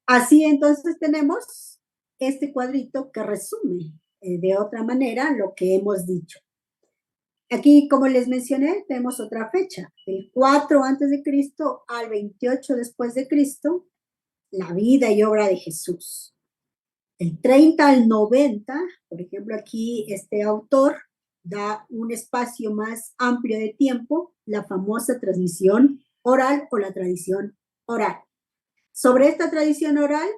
Así entonces tenemos este cuadrito que resume de otra manera lo que hemos dicho. Aquí, como les mencioné, tenemos otra fecha, el 4 antes de Cristo al 28 después de Cristo, la vida y obra de Jesús. El 30 al 90, por ejemplo, aquí este autor da un espacio más amplio de tiempo, la famosa transmisión oral o la tradición oral. Sobre esta tradición oral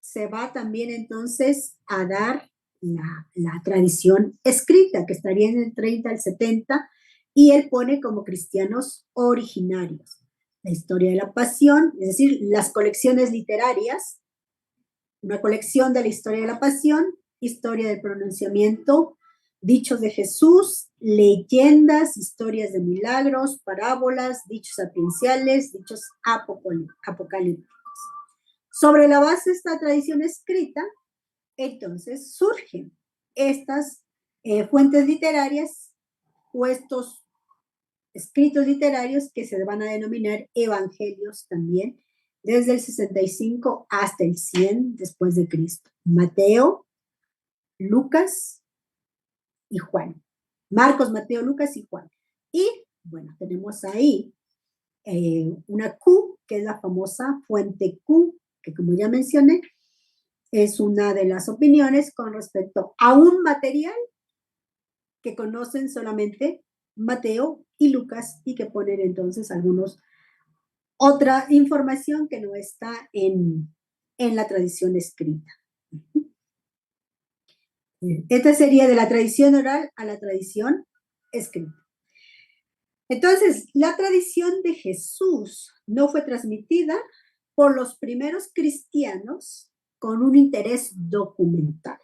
se va también entonces a dar la tradición escrita, que estaría en el 30 al 70, y él pone como cristianos originarios. La historia de la pasión, es decir, las colecciones literarias, una colección de la historia de la pasión, historia del pronunciamiento, dichos de Jesús, leyendas, historias de milagros, parábolas, dichos sapienciales, dichos apocalípticos. Sobre la base de esta tradición escrita, entonces surgen estas fuentes literarias o estos escritos literarios que se van a denominar evangelios también, desde el 65 hasta el 100 después de Cristo. Mateo, Lucas y Juan. Marcos, Mateo, Lucas y Juan. Y bueno, tenemos ahí una Q, que es la famosa fuente Q, que como ya mencioné, es una de las opiniones con respecto a un material que conocen solamente Mateo y Lucas y que ponen entonces otra información que no está en la tradición escrita. Esta sería de la tradición oral a la tradición escrita. Entonces, la tradición de Jesús no fue transmitida por los primeros cristianos con un interés documental.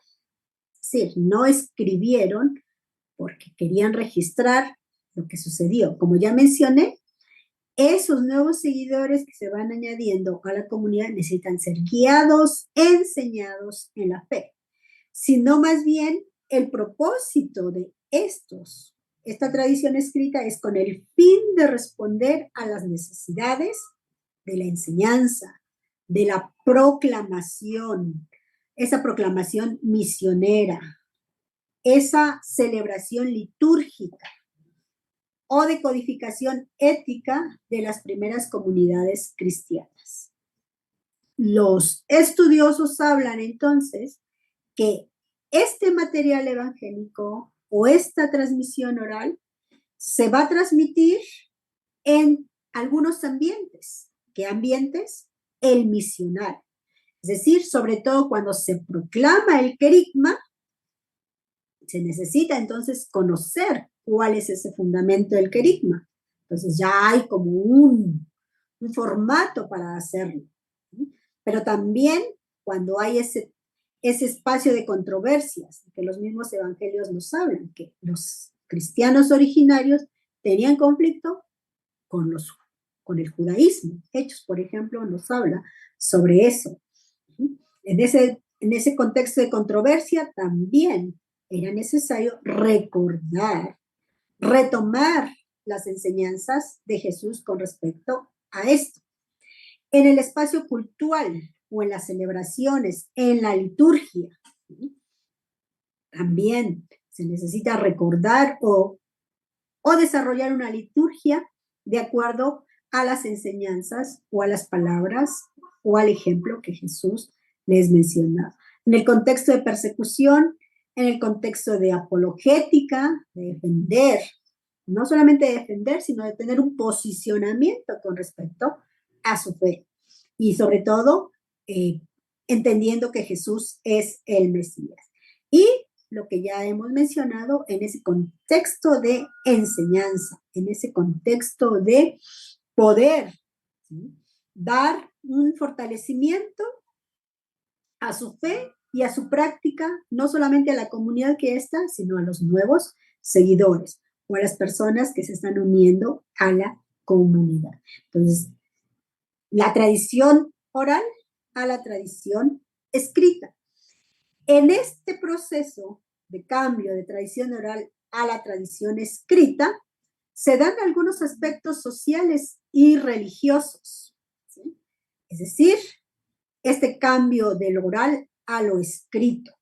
Es decir, no escribieron porque querían registrar lo que sucedió. Como ya mencioné, esos nuevos seguidores que se van añadiendo a la comunidad necesitan ser guiados, enseñados en la fe, sino más bien el propósito de esta tradición escrita es con el fin de responder a las necesidades de la enseñanza, de la proclamación, esa proclamación misionera, esa celebración litúrgica o de codificación ética de las primeras comunidades cristianas. Los estudiosos hablan entonces que este material evangélico o esta transmisión oral se va a transmitir en algunos ambientes. ¿Qué ambientes? El misional. Es decir, sobre todo cuando se proclama el querigma, se necesita entonces conocer cuál es ese fundamento del querigma. Entonces ya hay como un formato para hacerlo. Pero también cuando hay ese espacio de controversias, que los mismos evangelios nos hablan, que los cristianos originarios tenían conflicto con el judaísmo. Hechos, por ejemplo, nos habla sobre eso. En ese contexto de controversia también era necesario recordar, retomar las enseñanzas de Jesús con respecto a esto. En el espacio cultural o en las celebraciones, en la liturgia, ¿sí? También se necesita recordar o desarrollar una liturgia de acuerdo a las enseñanzas o a las palabras o al ejemplo que Jesús les menciona. En el contexto de persecución, en el contexto de apologética, de defender, no solamente de defender, sino de tener un posicionamiento con respecto a su fe. Y sobre todo, entendiendo que Jesús es el Mesías. Y lo que ya hemos mencionado en ese contexto de enseñanza, en ese contexto de poder, ¿sí? Dar un fortalecimiento a su fe y a su práctica, no solamente a la comunidad que está, sino a los nuevos seguidores o a las personas que se están uniendo a la comunidad. Entonces, la tradición oral a la tradición escrita. En este proceso de cambio de tradición oral a la tradición escrita, se dan algunos aspectos sociales y religiosos, ¿sí? Es decir, este cambio del oral a lo escrito.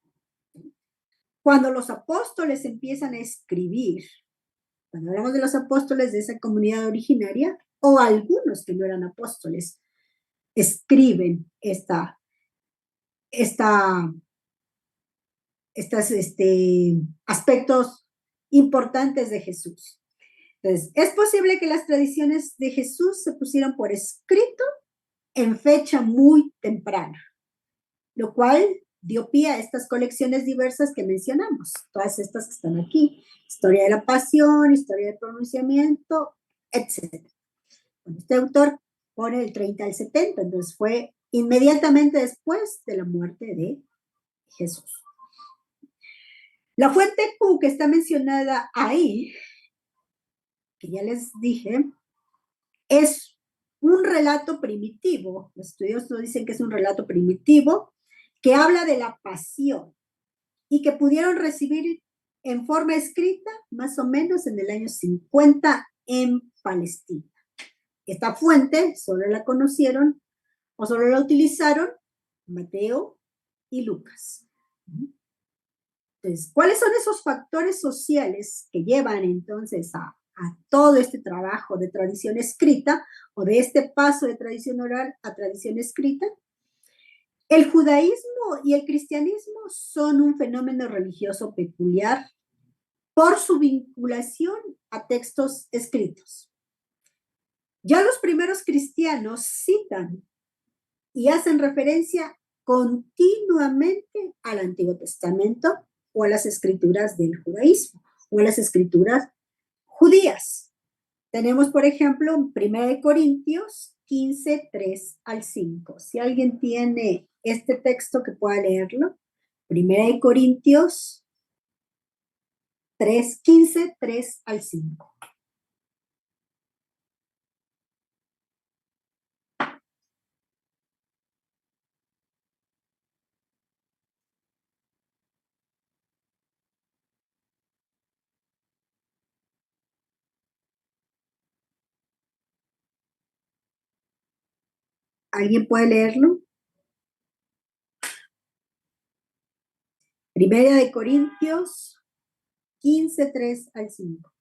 Cuando los apóstoles empiezan a escribir, cuando hablamos de los apóstoles de esa comunidad originaria, o algunos que no eran apóstoles, escriben estos aspectos importantes de Jesús. Entonces, es posible que las tradiciones de Jesús se pusieran por escrito en fecha muy temprana, lo cual dio pie a estas colecciones diversas que mencionamos, todas estas que están aquí, historia de la pasión, historia del pronunciamiento, etc. Este autor pone el 30 al 70, entonces fue inmediatamente después de la muerte de Jesús. La fuente Q que está mencionada ahí, que ya les dije, es un relato primitivo. Los estudiosos dicen que es un relato primitivo que habla de la pasión y que pudieron recibir en forma escrita más o menos en el año 50 en Palestina. Esta fuente solo la conocieron o solo la utilizaron Mateo y Lucas. Entonces, ¿cuáles son esos factores sociales que llevan entonces a todo este trabajo de tradición escrita o de este paso de tradición oral a tradición escrita? El judaísmo y el cristianismo son un fenómeno religioso peculiar por su vinculación a textos escritos. Ya los primeros cristianos citan y hacen referencia continuamente al Antiguo Testamento o a las escrituras del judaísmo o a las escrituras judías. Tenemos, por ejemplo, 1 Corintios 15, 3 al 5. Si alguien tiene este texto que pueda leerlo, 1 Corintios 3, 15, 3 al 5. ¿Alguien puede leerlo? 1 Corintios 15, 3 al 5.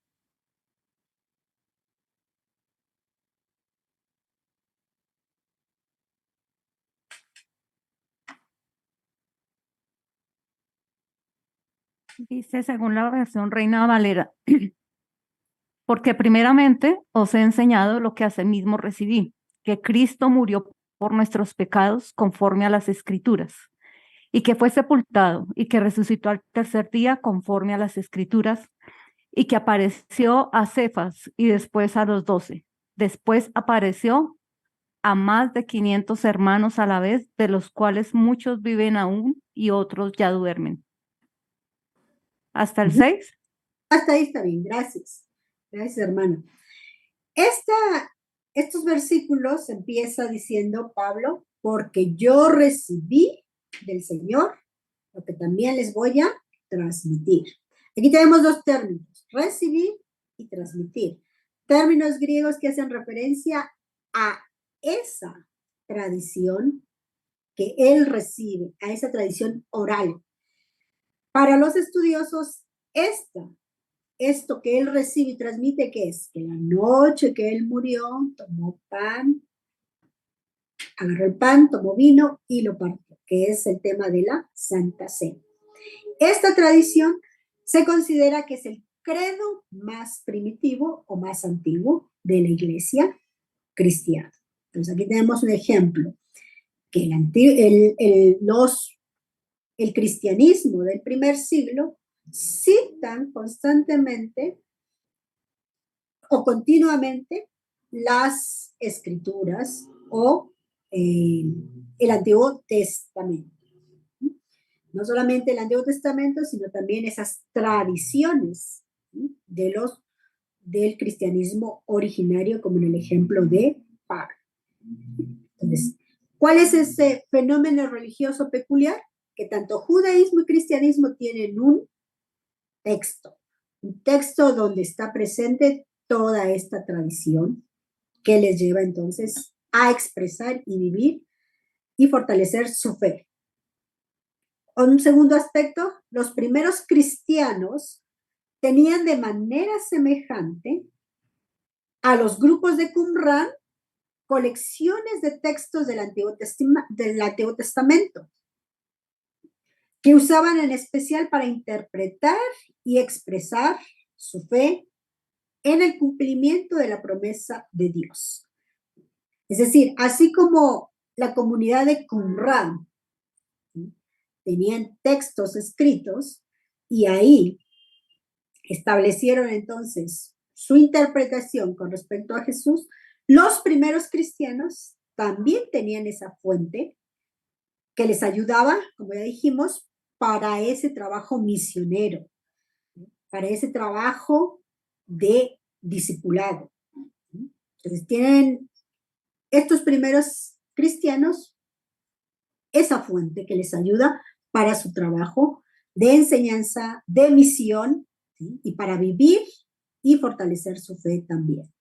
Dice según la versión Reina Valera, porque primeramente os he enseñado lo que asimismo recibí, que Cristo murió por nuestros pecados conforme a las Escrituras, y que fue sepultado, y que resucitó al tercer día conforme a las Escrituras, y que apareció a Cefas y después a los 12. Después apareció a más de 500 hermanos a la vez, de los cuales muchos viven aún y otros ya duermen. ¿Hasta el 6? Hasta ahí está bien, gracias. Gracias, hermano. Estos versículos empieza diciendo Pablo, porque yo recibí del Señor lo que también les voy a transmitir. Aquí tenemos dos términos, recibir y transmitir. Términos griegos que hacen referencia a esa tradición que él recibe, a esa tradición oral. Para los estudiosos, esto que él recibe y transmite, ¿qué es? Que la noche que él murió, tomó pan, agarró el pan, tomó vino y lo partió, que es el tema de la Santa Cena. Esta tradición se considera que es el credo más primitivo o más antiguo de la iglesia cristiana. Entonces aquí tenemos un ejemplo, que el cristianismo del primer siglo citan constantemente o continuamente las escrituras o el Antiguo Testamento. No solamente el Antiguo Testamento, sino también esas tradiciones del cristianismo originario, como en el ejemplo de Pablo. Entonces, ¿cuál es ese fenómeno religioso peculiar? Que tanto judaísmo y cristianismo tienen un texto donde está presente toda esta tradición que les lleva entonces a expresar y vivir y fortalecer su fe. Un segundo aspecto, los primeros cristianos tenían de manera semejante a los grupos de Qumran colecciones de textos del Antiguo Testamento que usaban en especial para interpretar y expresar su fe en el cumplimiento de la promesa de Dios. Es decir, así como la comunidad de Qumran tenían textos escritos y ahí establecieron entonces su interpretación con respecto a Jesús, los primeros cristianos también tenían esa fuente que les ayudaba, como ya dijimos, para ese trabajo misionero, para ese trabajo de discipulado. Entonces tienen estos primeros cristianos esa fuente que les ayuda para su trabajo de enseñanza, de misión, ¿sí? Y para vivir y fortalecer su fe también.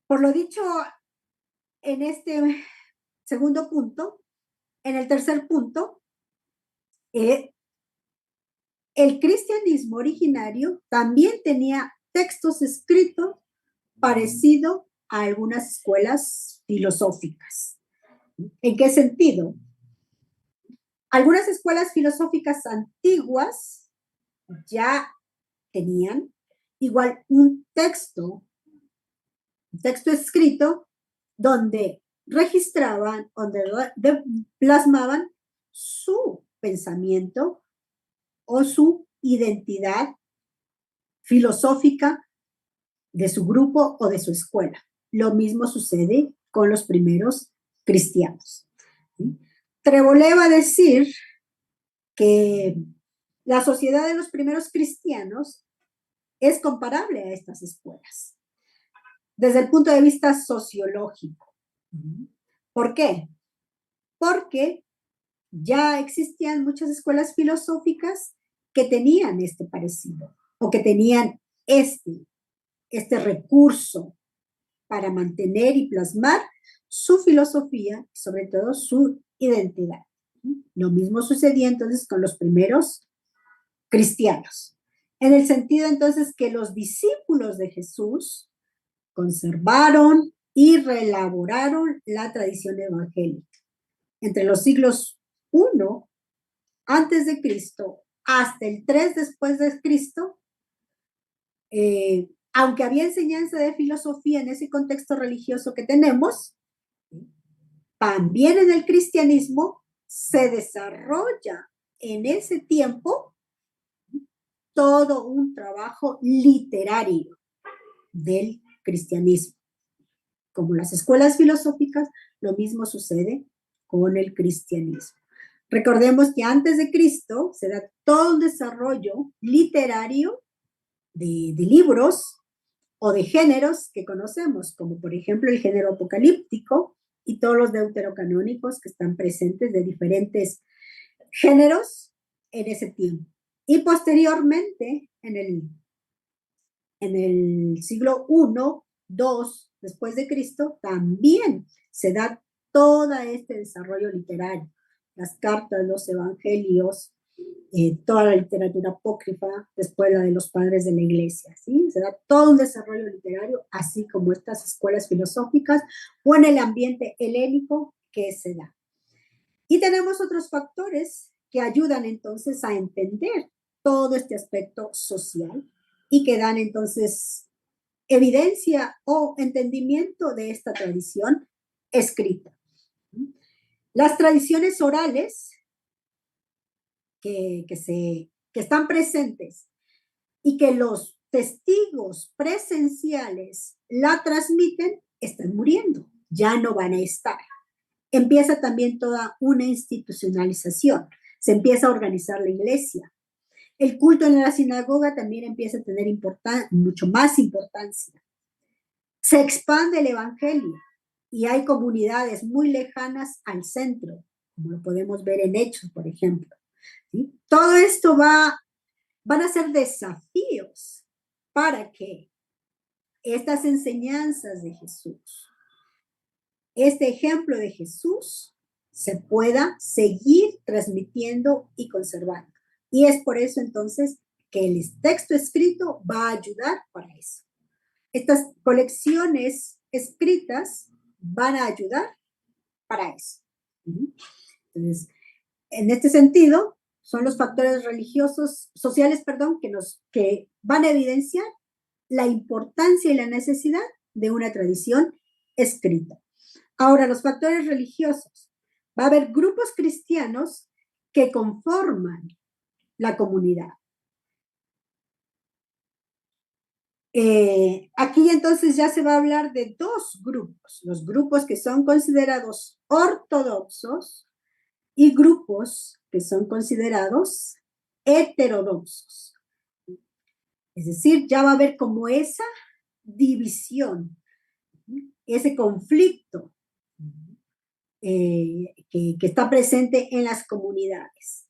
Por lo dicho en este segundo punto, en el tercer punto, el cristianismo originario también tenía textos escritos parecidos a algunas escuelas filosóficas. ¿En qué sentido? Algunas escuelas filosóficas antiguas ya tenían igual un texto escrito donde registraban, donde plasmaban su pensamiento o su identidad filosófica de su grupo o de su escuela. Lo mismo sucede con los primeros cristianos. Trevolé va a decir que la sociedad de los primeros cristianos es comparable a estas escuelas desde el punto de vista sociológico. ¿Por qué? Porque ya existían muchas escuelas filosóficas que tenían este parecido o que tenían este recurso para mantener y plasmar su filosofía y sobre todo su identidad. Lo mismo sucedía entonces con los primeros cristianos, en el sentido entonces que los discípulos de Jesús conservaron y reelaboraron la tradición evangélica. Entre los siglos I antes de Cristo hasta el 3 después de Cristo, aunque había enseñanza de filosofía en ese contexto religioso que tenemos, también en el cristianismo se desarrolla en ese tiempo todo un trabajo literario del cristianismo. Como las escuelas filosóficas, lo mismo sucede con el cristianismo. Recordemos que antes de Cristo se da todo un desarrollo literario de libros o de géneros que conocemos, como por ejemplo el género apocalíptico y todos los deuterocanónicos que están presentes de diferentes géneros en ese tiempo. Y posteriormente, en en el siglo I, II después de Cristo, también se da todo este desarrollo literario, las cartas, los evangelios, toda la literatura apócrifa, después la de los padres de la iglesia, ¿sí? Se da todo un desarrollo literario, así como estas escuelas filosóficas o en el ambiente helénico que se da. Y tenemos otros factores que ayudan entonces a entender todo este aspecto social y que dan entonces evidencia o entendimiento de esta tradición escrita. Las tradiciones orales que están presentes y que los testigos presenciales la transmiten, están muriendo, ya no van a estar. Empieza también toda una institucionalización, se empieza a organizar la iglesia. El culto en la sinagoga también empieza a tener mucho más importancia. Se expande el evangelio y hay comunidades muy lejanas al centro, como lo podemos ver en Hechos, por ejemplo. ¿Sí? Todo esto van a ser desafíos para que estas enseñanzas de Jesús, este ejemplo de Jesús, se pueda seguir transmitiendo y conservando. Y es por eso entonces que el texto escrito va a ayudar para eso. Estas colecciones escritas van a ayudar para eso. Entonces, en este sentido, son los factores sociales, que van a evidenciar la importancia y la necesidad de una tradición escrita. Ahora, los factores religiosos. Va a haber grupos cristianos que conforman la comunidad. Aquí entonces ya se va a hablar de dos grupos, los grupos que son considerados ortodoxos y grupos que son considerados heterodoxos. Es decir, ya va a haber como esa división, ese conflicto que está presente en las comunidades.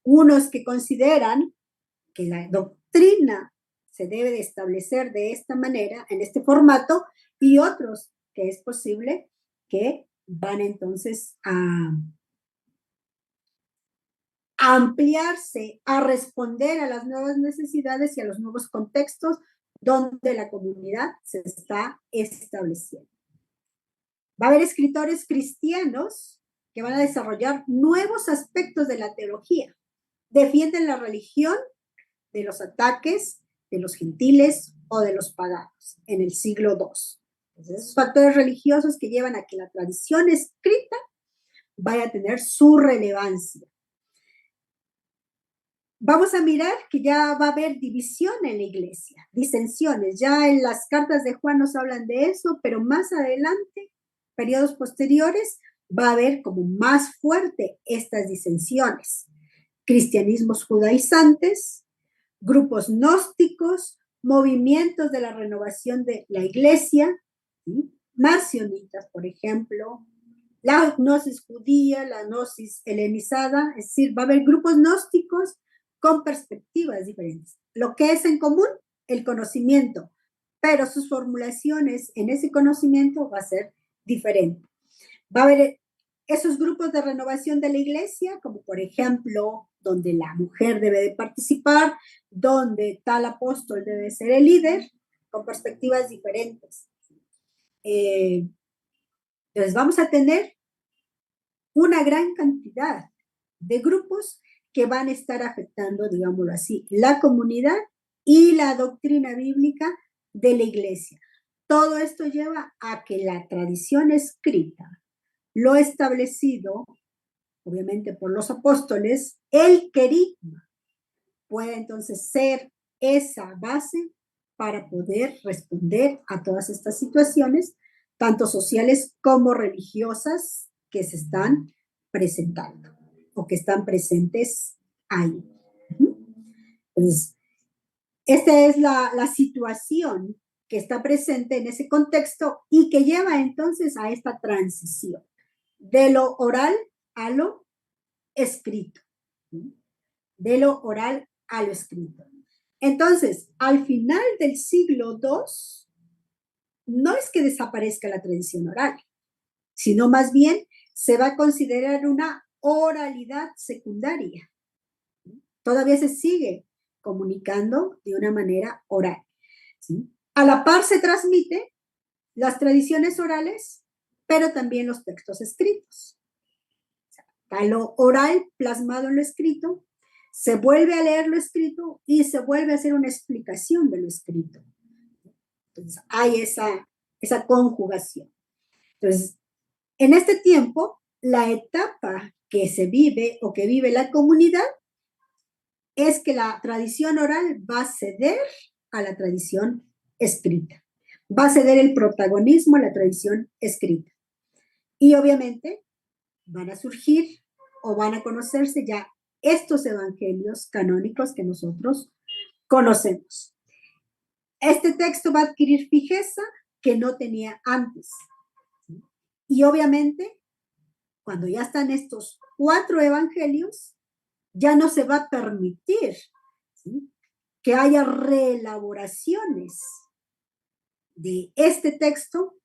Unos que consideran que la doctrina se debe de establecer de esta manera, en este formato, y otros que es posible que van entonces a ampliarse, a responder a las nuevas necesidades y a los nuevos contextos donde la comunidad se está estableciendo. Va a haber escritores cristianos que van a desarrollar nuevos aspectos de la teología. Defienden la religión de los ataques de los gentiles o de los paganos en el siglo II. Entonces, esos factores religiosos que llevan a que la tradición escrita vaya a tener su relevancia. Vamos a mirar que ya va a haber división en la iglesia, disensiones. Ya en las cartas de Juan nos hablan de eso, pero más adelante, periodos posteriores, va a haber como más fuerte estas disensiones. Cristianismos judaizantes, grupos gnósticos, movimientos de la renovación de la iglesia, ¿sí? Marcionitas, por ejemplo, la gnosis judía, la gnosis helenizada, es decir, va a haber grupos gnósticos con perspectivas diferentes. Lo que es en común, el conocimiento, pero sus formulaciones en ese conocimiento va a ser diferente. Va a haber esos grupos de renovación de la iglesia, como por ejemplo, donde la mujer debe de participar, donde tal apóstol debe ser el líder, con perspectivas diferentes. Entonces vamos a tener una gran cantidad de grupos que van a estar afectando, digámoslo así, la comunidad y la doctrina bíblica de la iglesia. Todo esto lleva a que la tradición escrita, lo establecido, obviamente por los apóstoles, el querigma, puede entonces ser esa base para poder responder a todas estas situaciones, tanto sociales como religiosas, que se están presentando o que están presentes ahí. Entonces, esta es la situación que está presente en ese contexto y que lleva entonces a esta transición de lo oral a lo escrito. De lo oral a lo escrito. Entonces, al final del siglo II, no es que desaparezca la tradición oral, sino más bien se va a considerar una oralidad secundaria. Todavía se sigue comunicando de una manera oral, ¿sí? A la par se transmite las tradiciones orales, pero también los textos escritos. Está lo oral plasmado en lo escrito, se vuelve a leer lo escrito y se vuelve a hacer una explicación de lo escrito. Entonces, hay esa conjugación. Entonces, en este tiempo, la etapa que se vive o que vive la comunidad es que la tradición oral va a ceder a la tradición escrita. Va a ceder el protagonismo a la tradición escrita. Y obviamente van a surgir o van a conocerse ya estos evangelios canónicos que nosotros conocemos. Este texto va a adquirir fijeza que no tenía antes. Y obviamente, cuando ya están estos 4 evangelios, ya no se va a permitir, ¿sí?, que haya reelaboraciones de este texto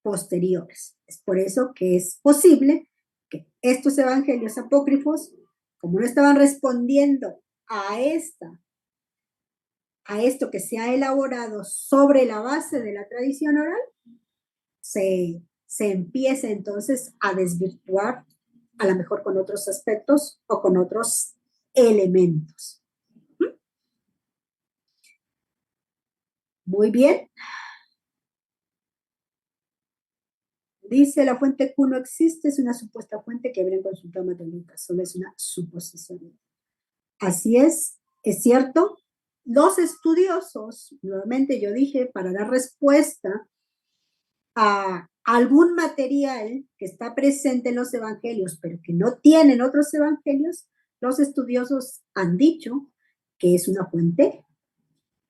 posteriores. Es por eso que es posible que estos evangelios apócrifos, como no estaban respondiendo a esto que se ha elaborado sobre la base de la tradición oral, se empiece entonces a desvirtuar, a lo mejor con otros aspectos o con otros elementos. Muy bien. Dice, la fuente Q no existe, es una supuesta fuente que habrían consultado matemáticas, solo es una suposición. Así es cierto. Los estudiosos, nuevamente yo dije, para dar respuesta a algún material que está presente en los evangelios, pero que no tienen otros evangelios, los estudiosos han dicho que es una fuente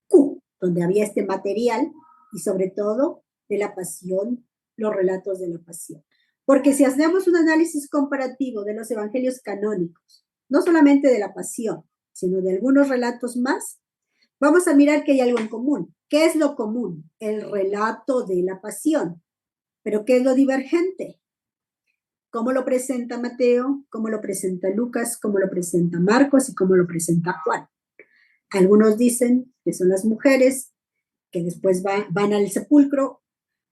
Q, donde había este material y sobre todo de la pasión, los relatos de la pasión. Porque si hacemos un análisis comparativo de los evangelios canónicos, no solamente de la pasión, sino de algunos relatos más, vamos a mirar que hay algo en común. ¿Qué es lo común? El relato de la pasión. ¿Pero qué es lo divergente? ¿Cómo lo presenta Mateo? ¿Cómo lo presenta Lucas? ¿Cómo lo presenta Marcos? ¿Y cómo lo presenta Juan? Algunos dicen que son las mujeres que después van al sepulcro.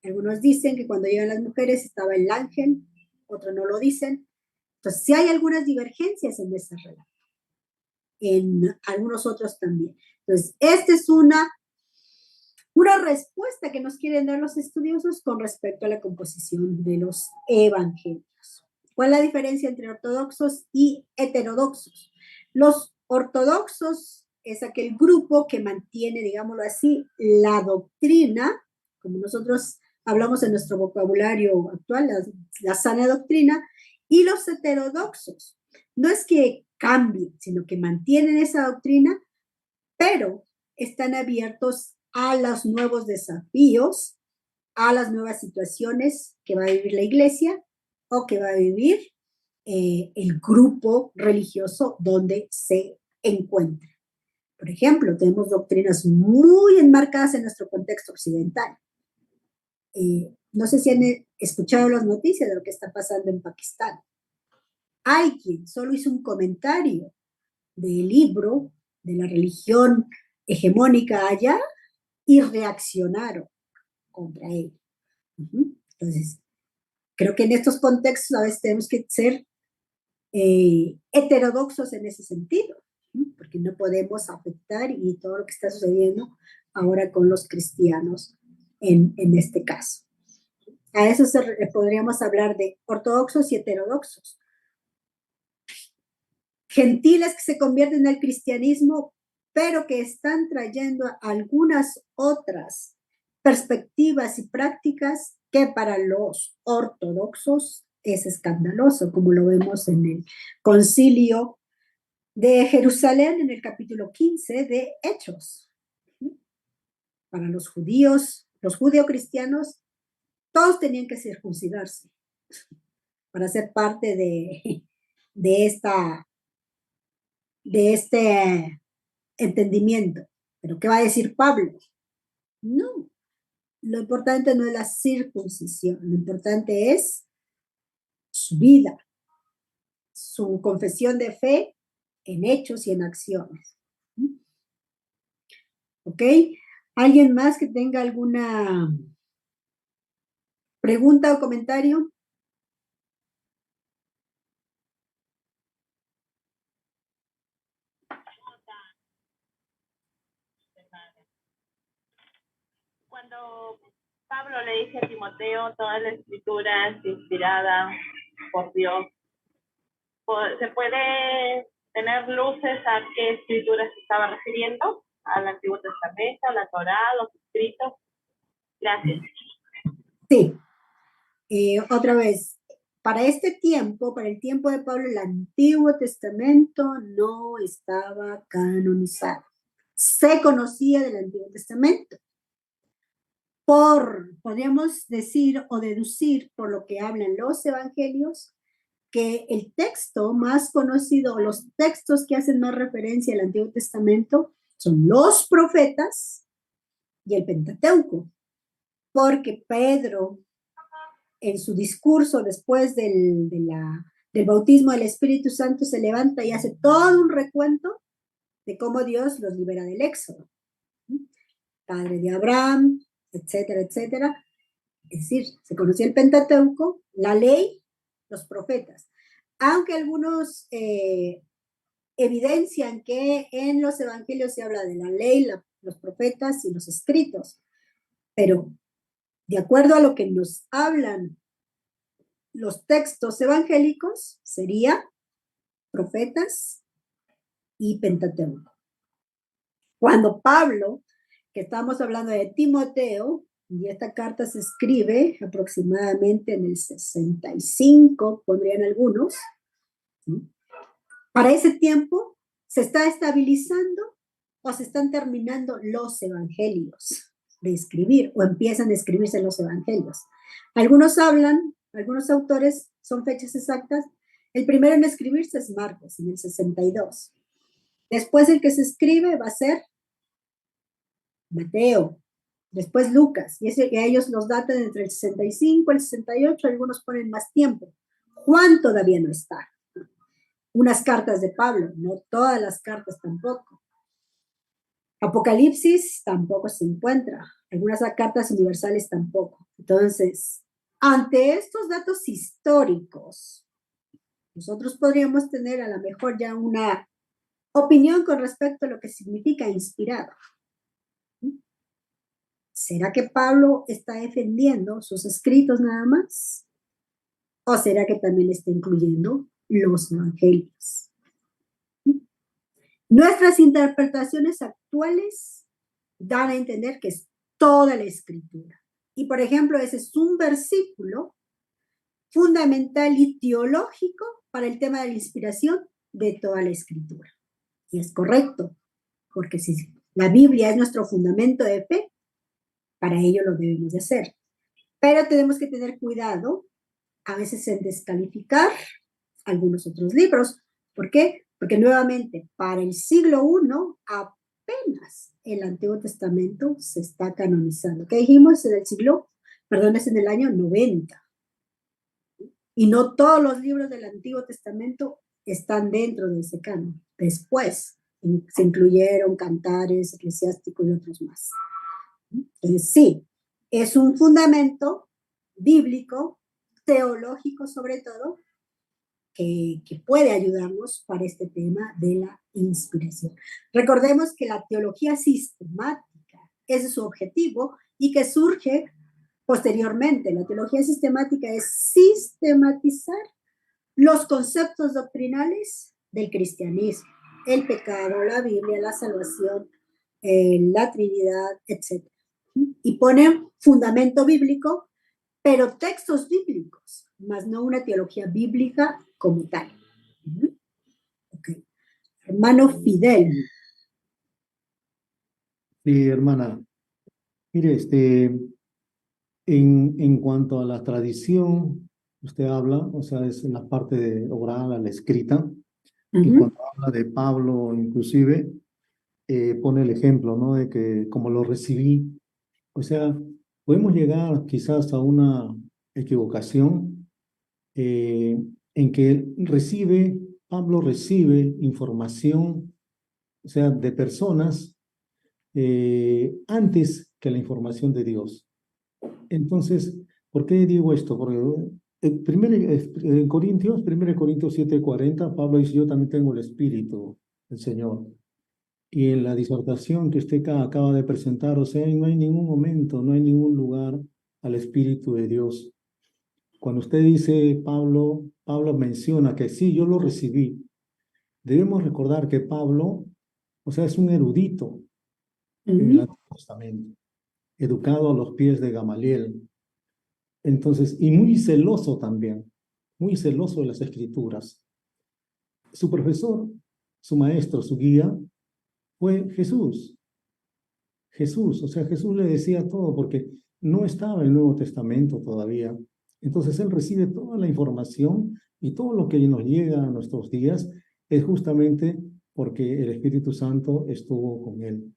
Algunos dicen que cuando llegan las mujeres estaba el ángel, otros no lo dicen. Entonces, sí hay algunas divergencias en ese relato. En algunos otros también. Entonces, esta es una respuesta que nos quieren dar los estudiosos con respecto a la composición de los evangelios. ¿Cuál es la diferencia entre ortodoxos y heterodoxos? Los ortodoxos es aquel grupo que mantiene, digámoslo así, la doctrina, como nosotros hablamos en nuestro vocabulario actual, la sana doctrina, y los heterodoxos. No es que cambien, sino que mantienen esa doctrina, pero están abiertos a los nuevos desafíos, a las nuevas situaciones que va a vivir la iglesia o que va a vivir el grupo religioso donde se encuentre. Por ejemplo, tenemos doctrinas muy enmarcadas en nuestro contexto occidental. No sé si han escuchado las noticias de lo que está pasando en Pakistán. Hay quien solo hizo un comentario del libro de la religión hegemónica allá y reaccionaron contra él. Entonces, creo que en estos contextos a veces tenemos que ser heterodoxos en ese sentido, porque no podemos afectar y todo lo que está sucediendo ahora con los cristianos en este caso. A eso podríamos hablar de ortodoxos y heterodoxos. Gentiles que se convierten en el cristianismo, pero que están trayendo algunas otras perspectivas y prácticas que para los ortodoxos es escandaloso, como lo vemos en el concilio de Jerusalén en el capítulo 15 de Hechos. Para los judíos, los judeocristianos, todos tenían que circuncidarse para ser parte de este entendimiento. ¿Pero qué va a decir Pablo? No, lo importante no es la circuncisión, lo importante es su vida, su confesión de fe en hechos y en acciones. ¿Ok? ¿Alguien más que tenga alguna pregunta o comentario? Cuando Pablo le dice a Timoteo, toda la escritura es inspirada por Dios, ¿se puede tener luces a qué escritura se estaba refiriendo? ¿Al Antiguo Testamento, a la Torá, los escritos? Gracias. Sí. Otra vez, para este tiempo, para el tiempo de Pablo, el Antiguo Testamento no estaba canonizado. Se conocía del Antiguo Testamento. Podríamos decir o deducir por lo que hablan los evangelios, que el texto más conocido, los textos que hacen más referencia al Antiguo Testamento, son los profetas y el Pentateuco, porque Pedro, en su discurso después del bautismo del Espíritu Santo, se levanta y hace todo un recuento de cómo Dios los libera del éxodo. Padre de Abraham, etcétera, etcétera. Es decir, se conocía el Pentateuco, la ley, los profetas. Aunque algunos evidencian que en los evangelios se habla de la ley, los profetas y los escritos. Pero de acuerdo a lo que nos hablan los textos evangélicos, sería profetas y Pentateuco. Cuando Pablo, que estamos hablando de Timoteo, y esta carta se escribe aproximadamente en el 65, pondrían algunos, ¿sí? Para ese tiempo se está estabilizando o se están terminando los evangelios de escribir o empiezan a escribirse los evangelios. Algunos hablan, algunos autores son fechas exactas. El primero en escribirse es Marcos, en el 62. Después el que se escribe va a ser Mateo, después Lucas, y a ellos los datan entre el 65 y el 68, algunos ponen más tiempo. Juan todavía no está. Unas cartas de Pablo, no todas las cartas tampoco. Apocalipsis tampoco se encuentra, algunas cartas universales tampoco. Entonces, ante estos datos históricos, nosotros podríamos tener a lo mejor ya una opinión con respecto a lo que significa inspirado. ¿Será que Pablo está defendiendo sus escritos nada más? ¿O será que también está incluyendo los evangelios? Nuestras interpretaciones actuales dan a entender que es toda la escritura. Y por ejemplo, ese es un versículo fundamental y teológico para el tema de la inspiración de toda la escritura. Y es correcto, porque si la Biblia es nuestro fundamento de fe, para ello lo debemos de hacer. Pero tenemos que tener cuidado a veces en descalificar algunos otros libros. ¿Por qué? Porque nuevamente, para el siglo I, apenas el Antiguo Testamento se está canonizando. ¿Qué dijimos? Es en el año 90. Y no todos los libros del Antiguo Testamento están dentro de ese canon. Después se incluyeron Cantares, Eclesiásticos y otros más. Entonces, sí, es un fundamento bíblico, teológico sobre todo, que puede ayudarnos para este tema de la inspiración. Recordemos que la teología sistemática, ese es su objetivo, y que surge posteriormente. La teología sistemática es sistematizar los conceptos doctrinales del cristianismo, el pecado, la Biblia, la salvación, la Trinidad, etc. Y pone fundamento bíblico, pero textos bíblicos, más no una teología bíblica como tal. Okay. Hermano Fidel. Sí, hermana. Mire, en cuanto a la tradición, usted habla, o sea, es en la parte de oral, a la escrita, y cuando habla de Pablo, inclusive, pone el ejemplo, ¿no? De que como lo recibí, o sea, podemos llegar quizás a una equivocación en que Pablo recibe información, o sea, de personas antes que la información de Dios. Entonces, ¿por qué digo esto? Porque en Corintios, 1 Corintios 7:40, Pablo dice, yo también tengo el Espíritu del Señor. Y en la disertación que usted acaba de presentar, o sea, no hay ningún momento, no hay ningún lugar al Espíritu de Dios. Cuando usted dice, Pablo menciona que sí, yo lo recibí, debemos recordar que Pablo, o sea, es un erudito en el Antiguo Testamento, educado a los pies de Gamaliel. Entonces, y muy celoso también, muy celoso de las Escrituras. Su profesor, su maestro, su guía, fue Jesús. Jesús, o sea, Jesús le decía todo porque no estaba el Nuevo Testamento todavía. Entonces él recibe toda la información y todo lo que nos llega a nuestros días es justamente porque el Espíritu Santo estuvo con él.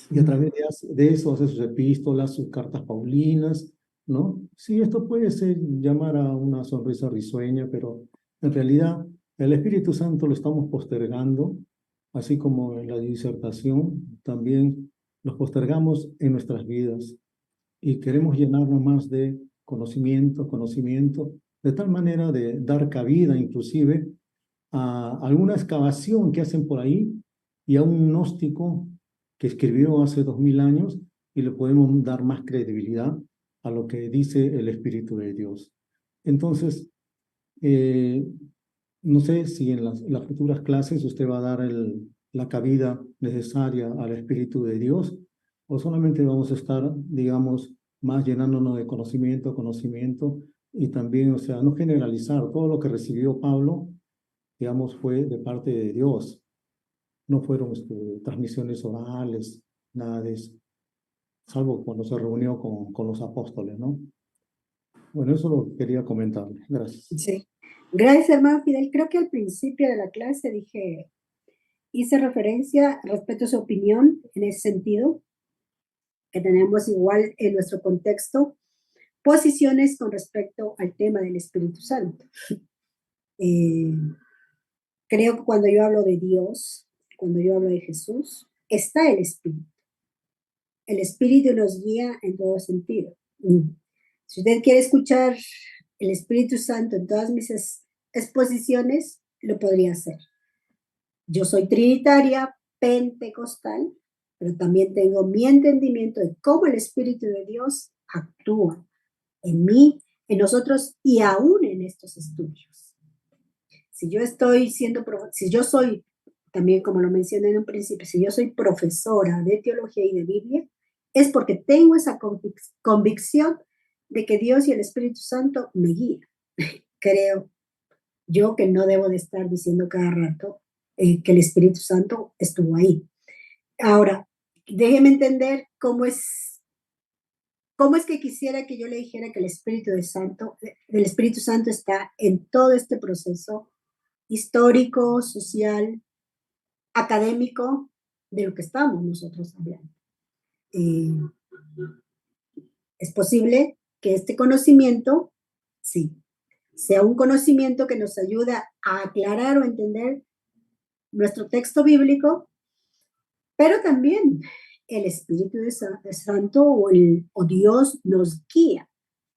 Y a través de eso hace sus epístolas, sus cartas paulinas, ¿no? Sí, esto puede ser llamar a una sonrisa risueña, pero en realidad el Espíritu Santo lo estamos postergando, así como en la disertación, también los postergamos en nuestras vidas y queremos llenarnos más de conocimiento, conocimiento, de tal manera de dar cabida inclusive a alguna excavación que hacen por ahí y a un gnóstico que escribió hace 2000 años y le podemos dar más credibilidad a lo que dice el Espíritu de Dios. Entonces, eh, no sé si en las futuras clases usted va a dar la cabida necesaria al Espíritu de Dios o solamente vamos a estar, digamos, más llenándonos de conocimiento, conocimiento y también, o sea, no generalizar todo lo que recibió Pablo, digamos, fue de parte de Dios. No fueron transmisiones orales, nada de eso, salvo cuando se reunió con los apóstoles, ¿no? Bueno, eso lo quería comentarle. Gracias. Sí. Gracias, hermano Fidel. Creo que al principio de la clase hice referencia, respeto su opinión en ese sentido, que tenemos igual en nuestro contexto posiciones con respecto al tema del Espíritu Santo. Creo que cuando yo hablo de Dios, cuando yo hablo de Jesús, está el Espíritu. El Espíritu nos guía en todo sentido. Si usted quiere escuchar el Espíritu Santo en todas mis exposiciones, lo podría hacer. Yo soy trinitaria, pentecostal, pero también tengo mi entendimiento de cómo el Espíritu de Dios actúa en mí, en nosotros y aún en estos estudios. Si yo soy, también como lo mencioné en un principio, si yo soy profesora de teología y de Biblia, es porque tengo esa convicción de que Dios y el Espíritu Santo me guían. Creo yo que no debo de estar diciendo cada rato que el Espíritu Santo estuvo ahí. Ahora, déjeme entender cómo es que quisiera que yo le dijera que el Espíritu Santo está en todo este proceso histórico, social, académico, de lo que estamos nosotros hablando. Es posible que este conocimiento, sí, sea un conocimiento que nos ayuda a aclarar o entender nuestro texto bíblico, pero también el Espíritu Santo o Dios nos guía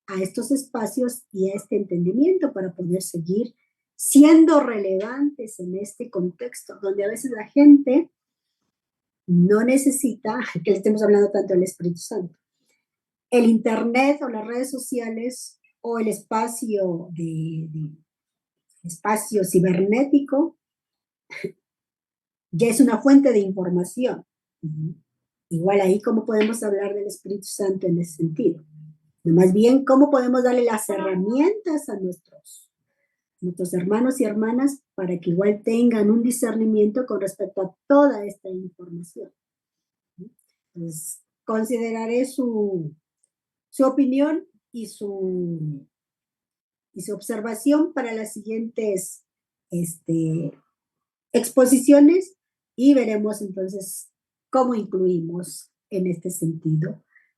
a estos espacios y a este entendimiento para poder seguir siendo relevantes en este contexto, donde a veces la gente no necesita que le estemos hablando tanto del Espíritu Santo. El Internet o las redes sociales o el espacio espacio cibernético ya es una fuente de información. Igual ahí, ¿cómo podemos hablar del Espíritu Santo en ese sentido? Más bien, ¿cómo podemos darle las herramientas a nuestros hermanos y hermanas para que igual tengan un discernimiento con respecto a toda esta información? Entonces, consideraré su opinión y su observación para las siguientes exposiciones, y veremos entonces cómo incluimos en este sentido